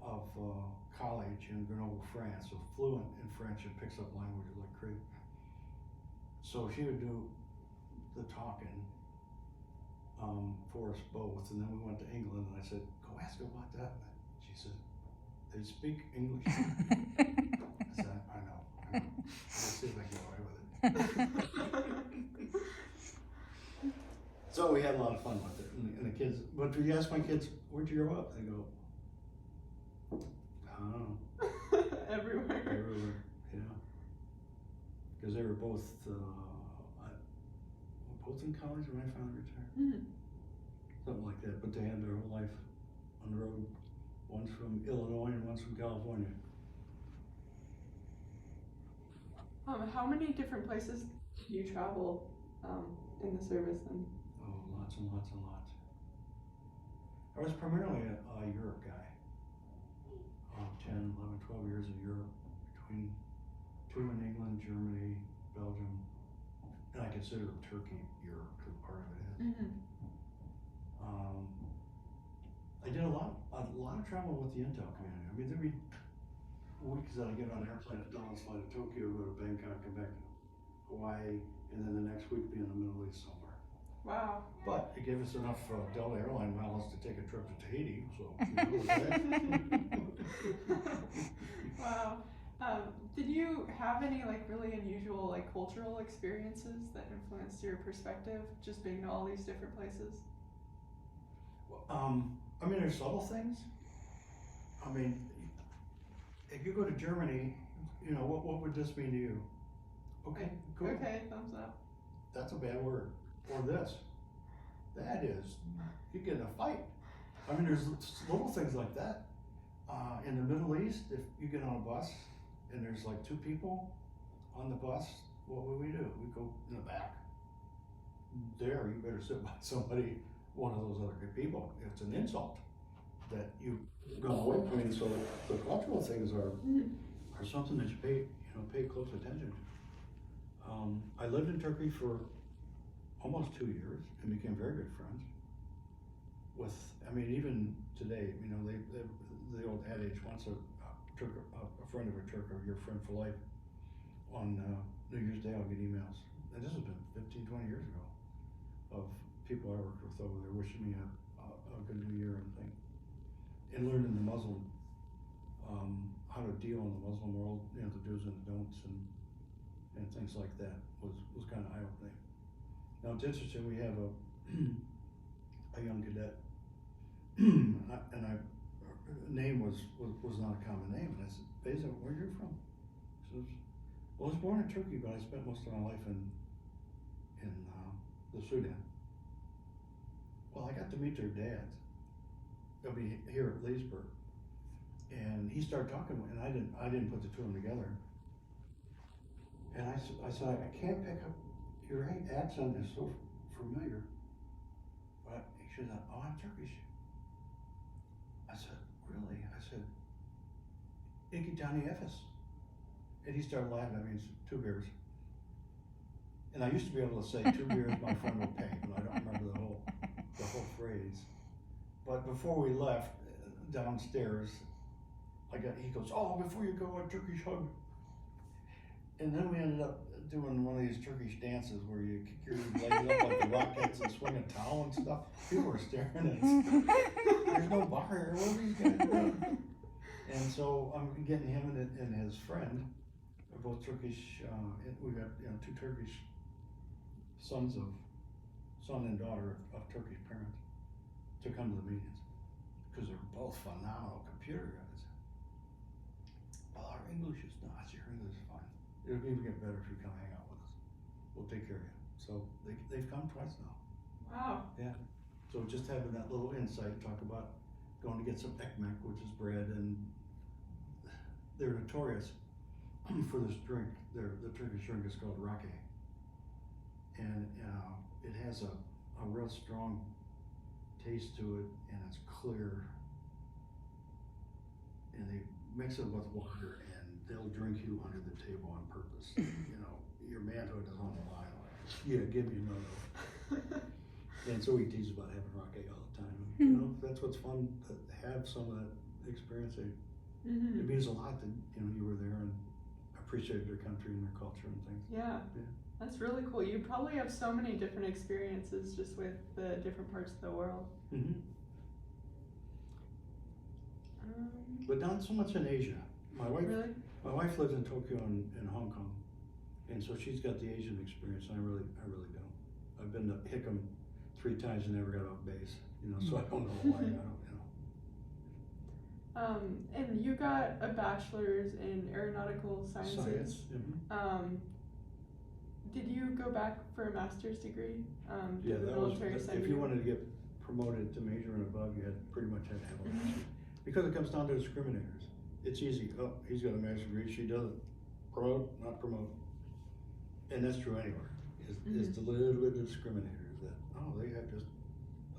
of college in Grenoble, France, so fluent in French and picks up languages like crazy. So she would do the talking for us both, and then we went to England, and I said, "Go ask her about that." She said, "They speak English." I said, "I know. Let's see if I can get away with it." So we had a lot of fun with it, and the kids. But if you ask my kids, "Where'd you grow up?" They go, "I don't know." Everywhere. Everywhere, yeah. Because they were both in college when I finally retired. Mm-hmm. Something like that. But they had their whole life on the road. One's from Illinois and one's from California. How many different places did you travel in the service then? Oh, lots and lots and lots. I was primarily a Europe guy. 10, 11, 12 years in Europe, between 2 in England, Germany, Belgium, and I consider Turkey Europe because part of it is. Mm-hmm. I did a lot of travel with the Intel community. I mean, there'd be weeks that I get on an airplane at Dallas, fly to Tokyo, go to Bangkok, come back to Hawaii, and then the next week be in the Middle East somewhere. Wow. But it gave us enough Delta airline miles to take a trip to Tahiti, so you know, Wow. Did you have any like really unusual like cultural experiences that influenced your perspective, just being to all these different places? I mean, there's subtle things. I mean, if you go to Germany, you know, what would this mean to you? Okay, cool. Okay, thumbs up. That's a bad word. Or this. That is, you get in a fight. I mean, there's little things like that. In the Middle East, if you get on a bus and there's like 2 people on the bus, what would we do? We go in the back. There, you better sit by somebody, one of those other good people. It's an insult that you go away from. I mean, so the cultural things are something that you pay close attention to. I lived in Turkey for almost 2 years and became very good friends with, I mean, even today, you know, the old adage, once a friend of a Turk or your friend for life, on New Year's Day I'll get emails. And this has been 15, 20 years ago of people I worked with over there wishing me a good new year and thing. And learning the Muslim, how to deal in the Muslim world, you know, the do's and the don'ts and things like that was kind of eye-opening. Now it's interesting, we have a young cadet, and her name was not a common name, and I said, "Beza, where are you from?" She says, "Well, I was born in Turkey, but I spent most of my life in the Sudan." Well, I got to meet their dad. They'll be here at Leesburg, and he started talking, and I didn't put the 2 of them together. And I said, "I can't pick up, your accent is so familiar." But she said, "Oh, I'm Turkish." I said, "Really?" I said, "İki tane Efes." And he started laughing at me and said, 2 beers. And I used to be able to say 2 beers, my friend will pay, but I don't remember the whole phrase. But before we left, downstairs, he goes, "Oh, before you go, a Turkish hug." And then we ended up doing one of these Turkish dances where you kick your legs up like the Rockets and swing a towel and stuff. People were staring at us. There's no bar here. What are these guys doing? And so I'm getting him and his friend. They're both Turkish. We got 2 Turkish son and daughter of Turkish parents to come to the meetings because they're both phenomenal computer guys. Well, our English is not. Your English is fine. It'll even get better if you come hang out with us. We'll take care of you. So they've come twice now. Wow. Yeah. So just having that little insight, talk about going to get some ekmek, which is bread, and they're notorious for this drink. The Turkish drink is called raki. And it has a real strong taste to it, and it's clear. And they mix it with water, and they'll drink you under the table on purpose. You know, your manhood is on the line. Yeah, give me another. And so we tease about having rocket all the time. You know, that's what's fun to have some of that experience. It means a lot that you were there and appreciated their country and their culture and things. Yeah. That's really cool. You probably have so many different experiences just with the different parts of the world. But not so much in Asia. My wife lives in Tokyo and Hong Kong, and so she's got the Asian experience, and I really don't. I've been to Hickam 3 times and never got off base, so I don't know why. I don't. And you got a bachelor's in aeronautical sciences. Did you go back for a master's degree? Yeah, that was, if you wanted to get promoted to major and above, you pretty much had to have a master's. Because it comes down to discriminators. It's easy. Oh, he's got a master's degree, she doesn't. Promote, not promote. And that's true anywhere. It's a little bit of discriminators that, they have just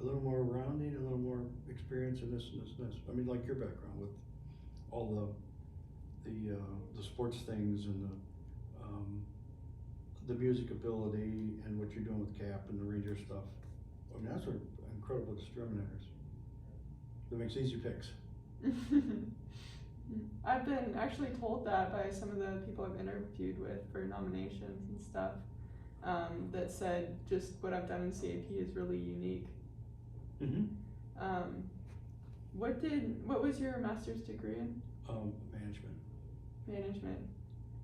a little more rounding, a little more experience in this and this and this. I mean, like your background with all the sports things and the music ability and what you're doing with Cap and the Ranger stuff. I mean, that's incredible discriminators. That makes easy picks. I've been actually told that by some of the people I've interviewed with for nominations and stuff, that said just what I've done in CAP is really unique. What was your master's degree in? Management.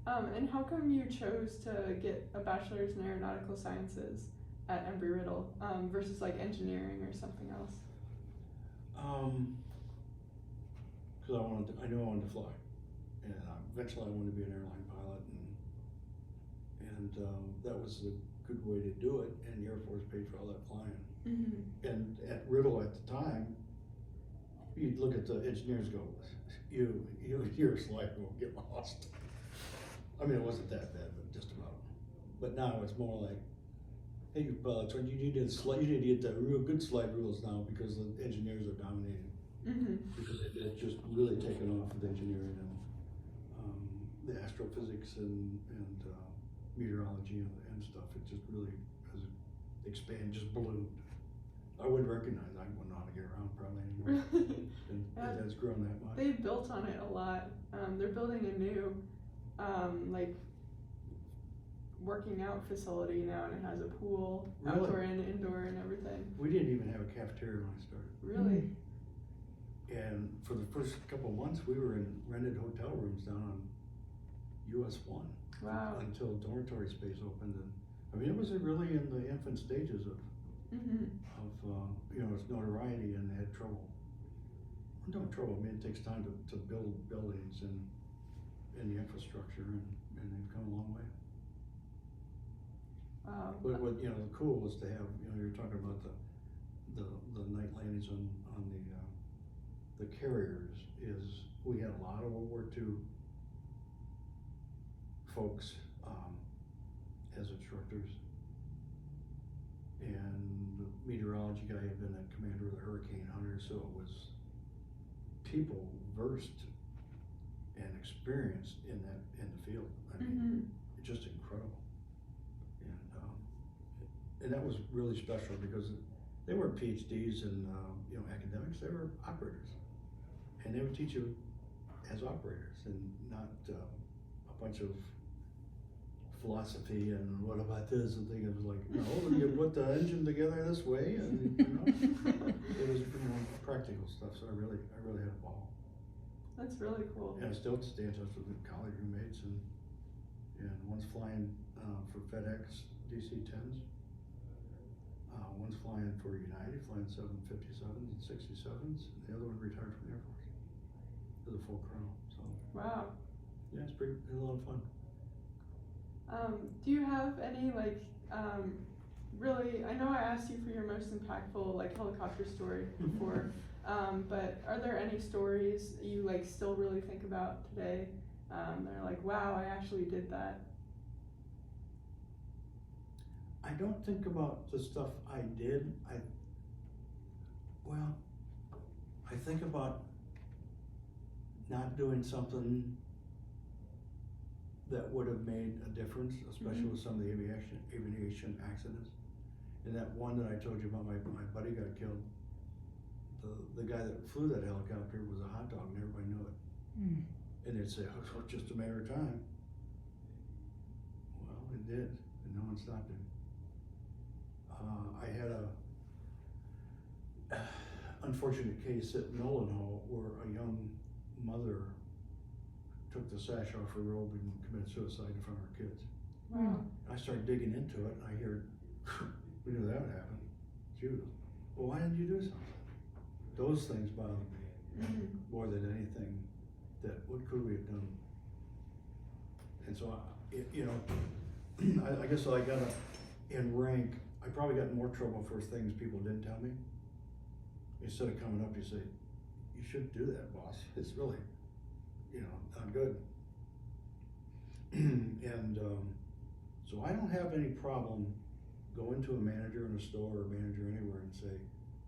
And how come you chose to get a bachelor's in aeronautical sciences at Embry-Riddle versus like engineering or something else? Because I knew I wanted to fly, and eventually I wanted to be an airline pilot, and that was a good way to do it. And the Air Force paid for all that flying. And at Riddle at the time, you'd look at the engineers, go, your slide won't get lost. I mean, it wasn't that bad, but just about. But now it's more like, hey, you pilots, you need to get the real good slide rules now because the engineers are dominating. Because it's just really taken off with engineering and the astrophysics and meteorology and stuff. It just really has expanded, just ballooned. I wouldn't recognize. I wouldn't know how to get around probably anymore. It has grown that much. They built on it a lot. They're building a new working out facility now, and it has a pool, outdoor and indoor and everything. We didn't even have a cafeteria when I started. Really? And for the first couple of months, we were in rented hotel rooms down on US 1. Wow. Until dormitory space opened, and I mean, it was really in the infant stages of its notoriety, and they had trouble. No trouble. I mean, it takes time to build buildings and the infrastructure, and they've come a long way. Wow. But what the cool was to have, you're talking about the night landings on the carriers, is we had a lot of World War II folks as instructors, and the meteorology guy had been a commander of the hurricane hunter, so it was people versed and experienced in the field. I mean, it's just incredible. And that was really special because they weren't PhDs and academics. They were operators, and they would teach you as operators and not a bunch of philosophy and what about this and things. It was like, no, you put the engine together this way, and it was practical stuff. So I really had a ball. That's really cool. And I still stay in touch with the college roommates, and one's flying for FedEx DC-10s. One's flying for United, flying 757s and 67s. And the other one retired from the Air Force as a full colonel. So wow. Yeah, it's a lot of fun. Do you have any really? I know I asked you for your most impactful helicopter story before, but are there any stories you still really think about today? They're like, wow, I actually did that. I don't think about the stuff I did. Well, I think about not doing something that would have made a difference, especially with some of the aviation accidents. And that one that I told you about, my buddy got killed. The guy that flew that helicopter was a hot dog and everybody knew it. And they'd say, oh, it's just a matter of time. Well, it did, and no one stopped him. I had a unfortunate case at Nolan Hall where a young mother took the sash off her robe and committed suicide in front of her kids. Wow. I started digging into it, and I heard, we knew that would happen. She was, well, why didn't you do something? Those things bothered me more than anything. That what could we have done? And so, I guess I got in rank. I probably got in more trouble for things people didn't tell me. Instead of coming up, you say, "You shouldn't do that, boss. It's really, not good." And so I don't have any problem going to a manager in a store or a manager anywhere and say,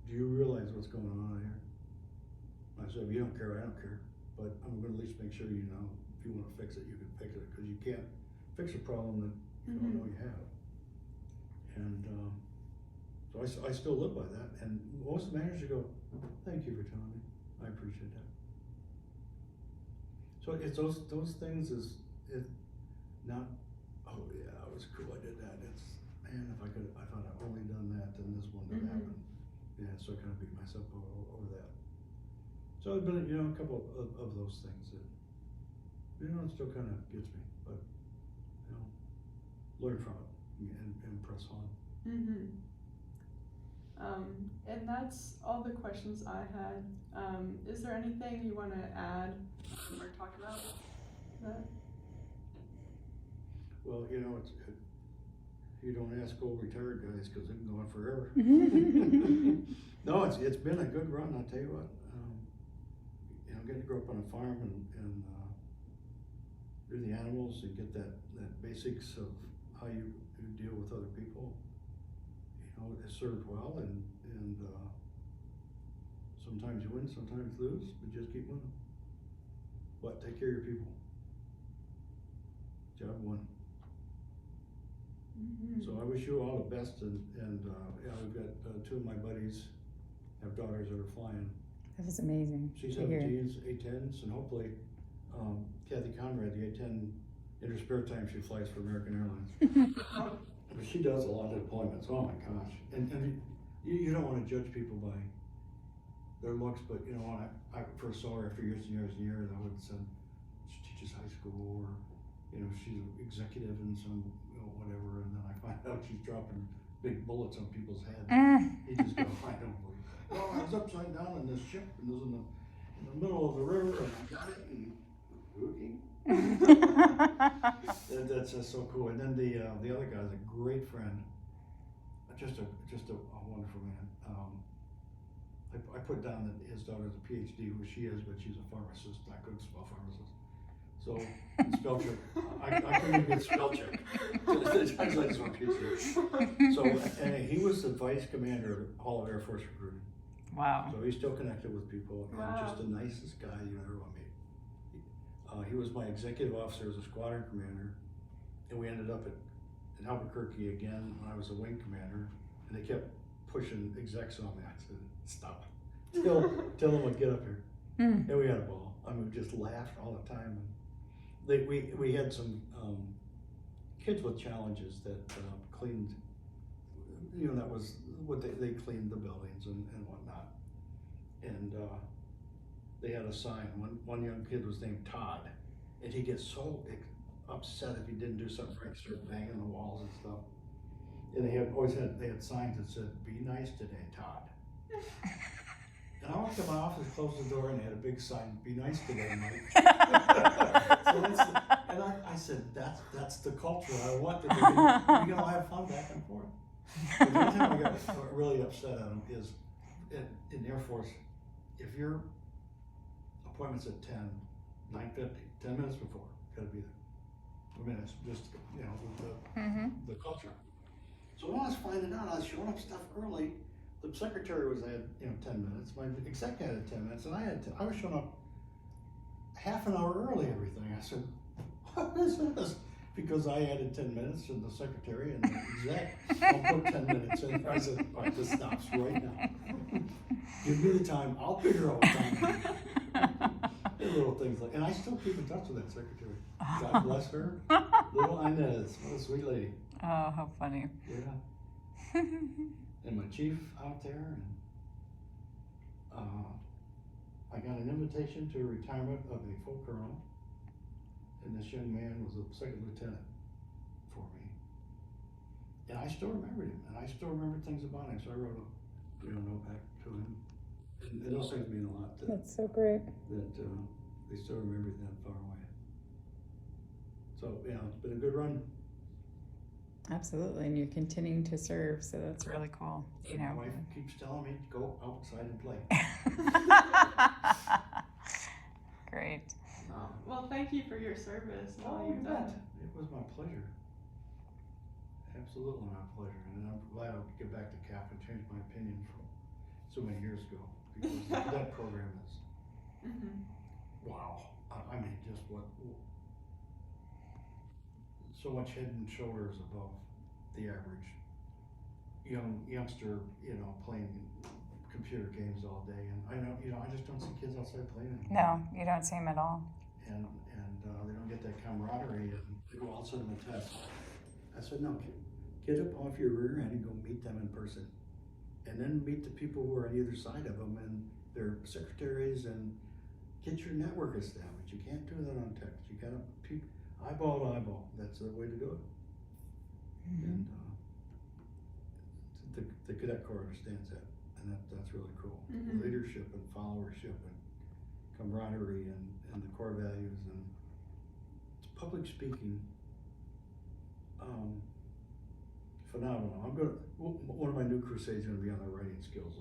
"Do you realize what's going on here?" I said, "If you don't care, I don't care. But I'm going to at least make sure you know. If you want to fix it, you can fix it, because you can't fix a problem that you don't know you have." And so I still live by that. And most managers go, "Thank you for telling me. I appreciate that." So it's those things is it not, oh yeah, it was cool, I did that. It's, man, if I'd only done that, then this wouldn't have happened. Yeah, so I kind of beat myself over that. So I've been, a couple of those things that, it still kind of gets me, but, learn from it and press on. And that's all the questions I had. Is there anything you want to add or talk about? Well, you don't ask old retired guys, because they've been going forever. No, it's been a good run, I'll tell you what. Getting to grow up on a farm and do the animals and get that basics of how you deal with other people, it served well, and sometimes you win, sometimes you lose, but just keep moving. But take care of your people. Job one. So I wish you all the best, and we've got two of my buddies have daughters that are flying. That is amazing. She's 17s, A10s, and hopefully Kathy Conrad, the A10, in her spare time she flies for American Airlines. But she does a lot of deployments. Oh my gosh! And you don't want to judge people by their looks, but when I first saw her after years and years and years, I would have said she teaches high school, or she's an executive in some whatever, and then I find out she's dropping big bullets on people's heads. You just go, I don't believe it. Well, I was upside down in this ship, and it was in the middle of the river, and I got it, and that's just so cool. And then the other guy's a great friend, just a wonderful man. I put down that his daughter's a PhD, who she is, but she's a pharmacist. I couldn't spell pharmacist. So, spell check. I couldn't even get spell check. I just want PhD. So, and he was the vice commander of all of Air Force recruiting. Wow. So he's still connected with people, and Wow. just the nicest guy you ever want to meet. He was my executive officer as a squadron commander, and we ended up in Albuquerque again when I was a wing commander, and they kept pushing execs on me. I said, "Stop. Tell them would get up here." And we had a ball. I mean, we just laughed all the time. And we had some kids with challenges that cleaned, that was what they cleaned the buildings and whatnot. And they had a sign. One young kid was named Todd, and he gets so upset if he didn't do something right, started banging the walls and stuff. And they had signs that said, "Be nice today, Todd." And I walked to my office, closed the door, and they had a big sign, "Be nice today, Mike." And I said, that's the culture I want to be. We're gonna have fun back and forth. But the only time I got really upset at him is in the Air Force, if your appointment's at 9:50, 10 minutes before, gotta be there. I mean, it's just, the culture. So when I was finding out, I was showing up stuff early, the secretary had 10 minutes, my exec had 10 minutes, and I was showing up half an hour early, everything. I said, what is this? Because I added 10 minutes and the secretary and the exec all put 10 minutes in. I said, all right, this stops right now. Give me the time, I'll figure out what time. Little things like, and I still keep in touch with that secretary. God bless her. Little Inez, what a sweet lady. Oh, how funny. Yeah. And my chief out there, and I got an invitation to retirement of a full colonel, and this young man was a second lieutenant for me. And I still remembered him, and I still remember things about him, so I wrote a note back to him. And those things mean a lot. That's so great. That they still remember that far away. So, it's been a good run. Absolutely, and you're continuing to serve, so that's really cool. My wife keeps telling me to go outside and play. Great. Well, thank you for your service and all Oh, you've you done. bet. It was my pleasure. Absolutely my pleasure. And I'm glad I'll get back to CAP and change my opinion from so many years ago. Because that program is, wow. I mean, just so much head and shoulders above the average youngster, playing computer games all day. And I just don't see kids outside playing anymore. No, you don't see him at all. And they don't get that camaraderie, and they go outside on the test. I said, no, get up off your rear end and go meet them in person. And then meet the people who are on either side of them and their secretaries, and get your network established. You can't do that on text. You gotta eyeball to eyeball. That's the way to do it. And the cadet corps understands that, and that's really cool. Leadership and followership and camaraderie and the core values, and public speaking, phenomenal. One of my new crusades is going to be on the writing skills.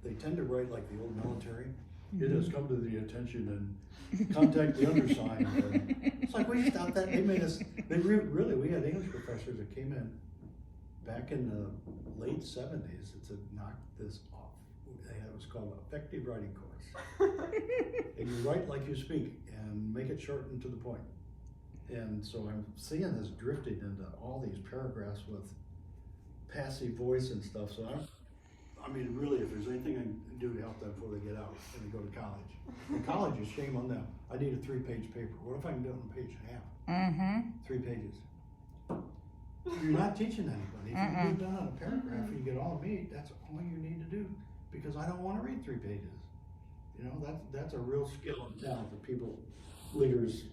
They tend to write like the old military. It has come to the attention and contact the undersigned. It's like, we stopped that. They made us, really, we had English professors that came in back in the late 70s to knock this off. It was called Effective Writing Course. And you write like you speak and make it short and to the point. And so I'm seeing this drifting into all these paragraphs with passive voice and stuff. So I mean, really, if there's anything I can do to help them before they get out and they go to college. In college is shame on them. I need a 3-page paper. What if I can do it in a page and a half? 3 pages. You're not teaching anybody. If you get done on a paragraph and you get all the meat, that's all you need to do. Because I don't want to read 3 pages. That's a real skill and talent that people, leaders,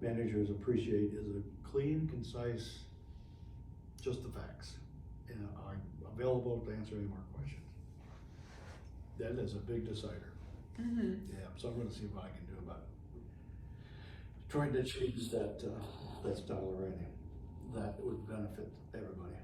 managers appreciate, is a clean, concise, just the facts. And I'm available to answer any more questions. That is a big decider. Yeah, so I'm going to see what I can do about it. Trying to change that style of writing. That would benefit everybody.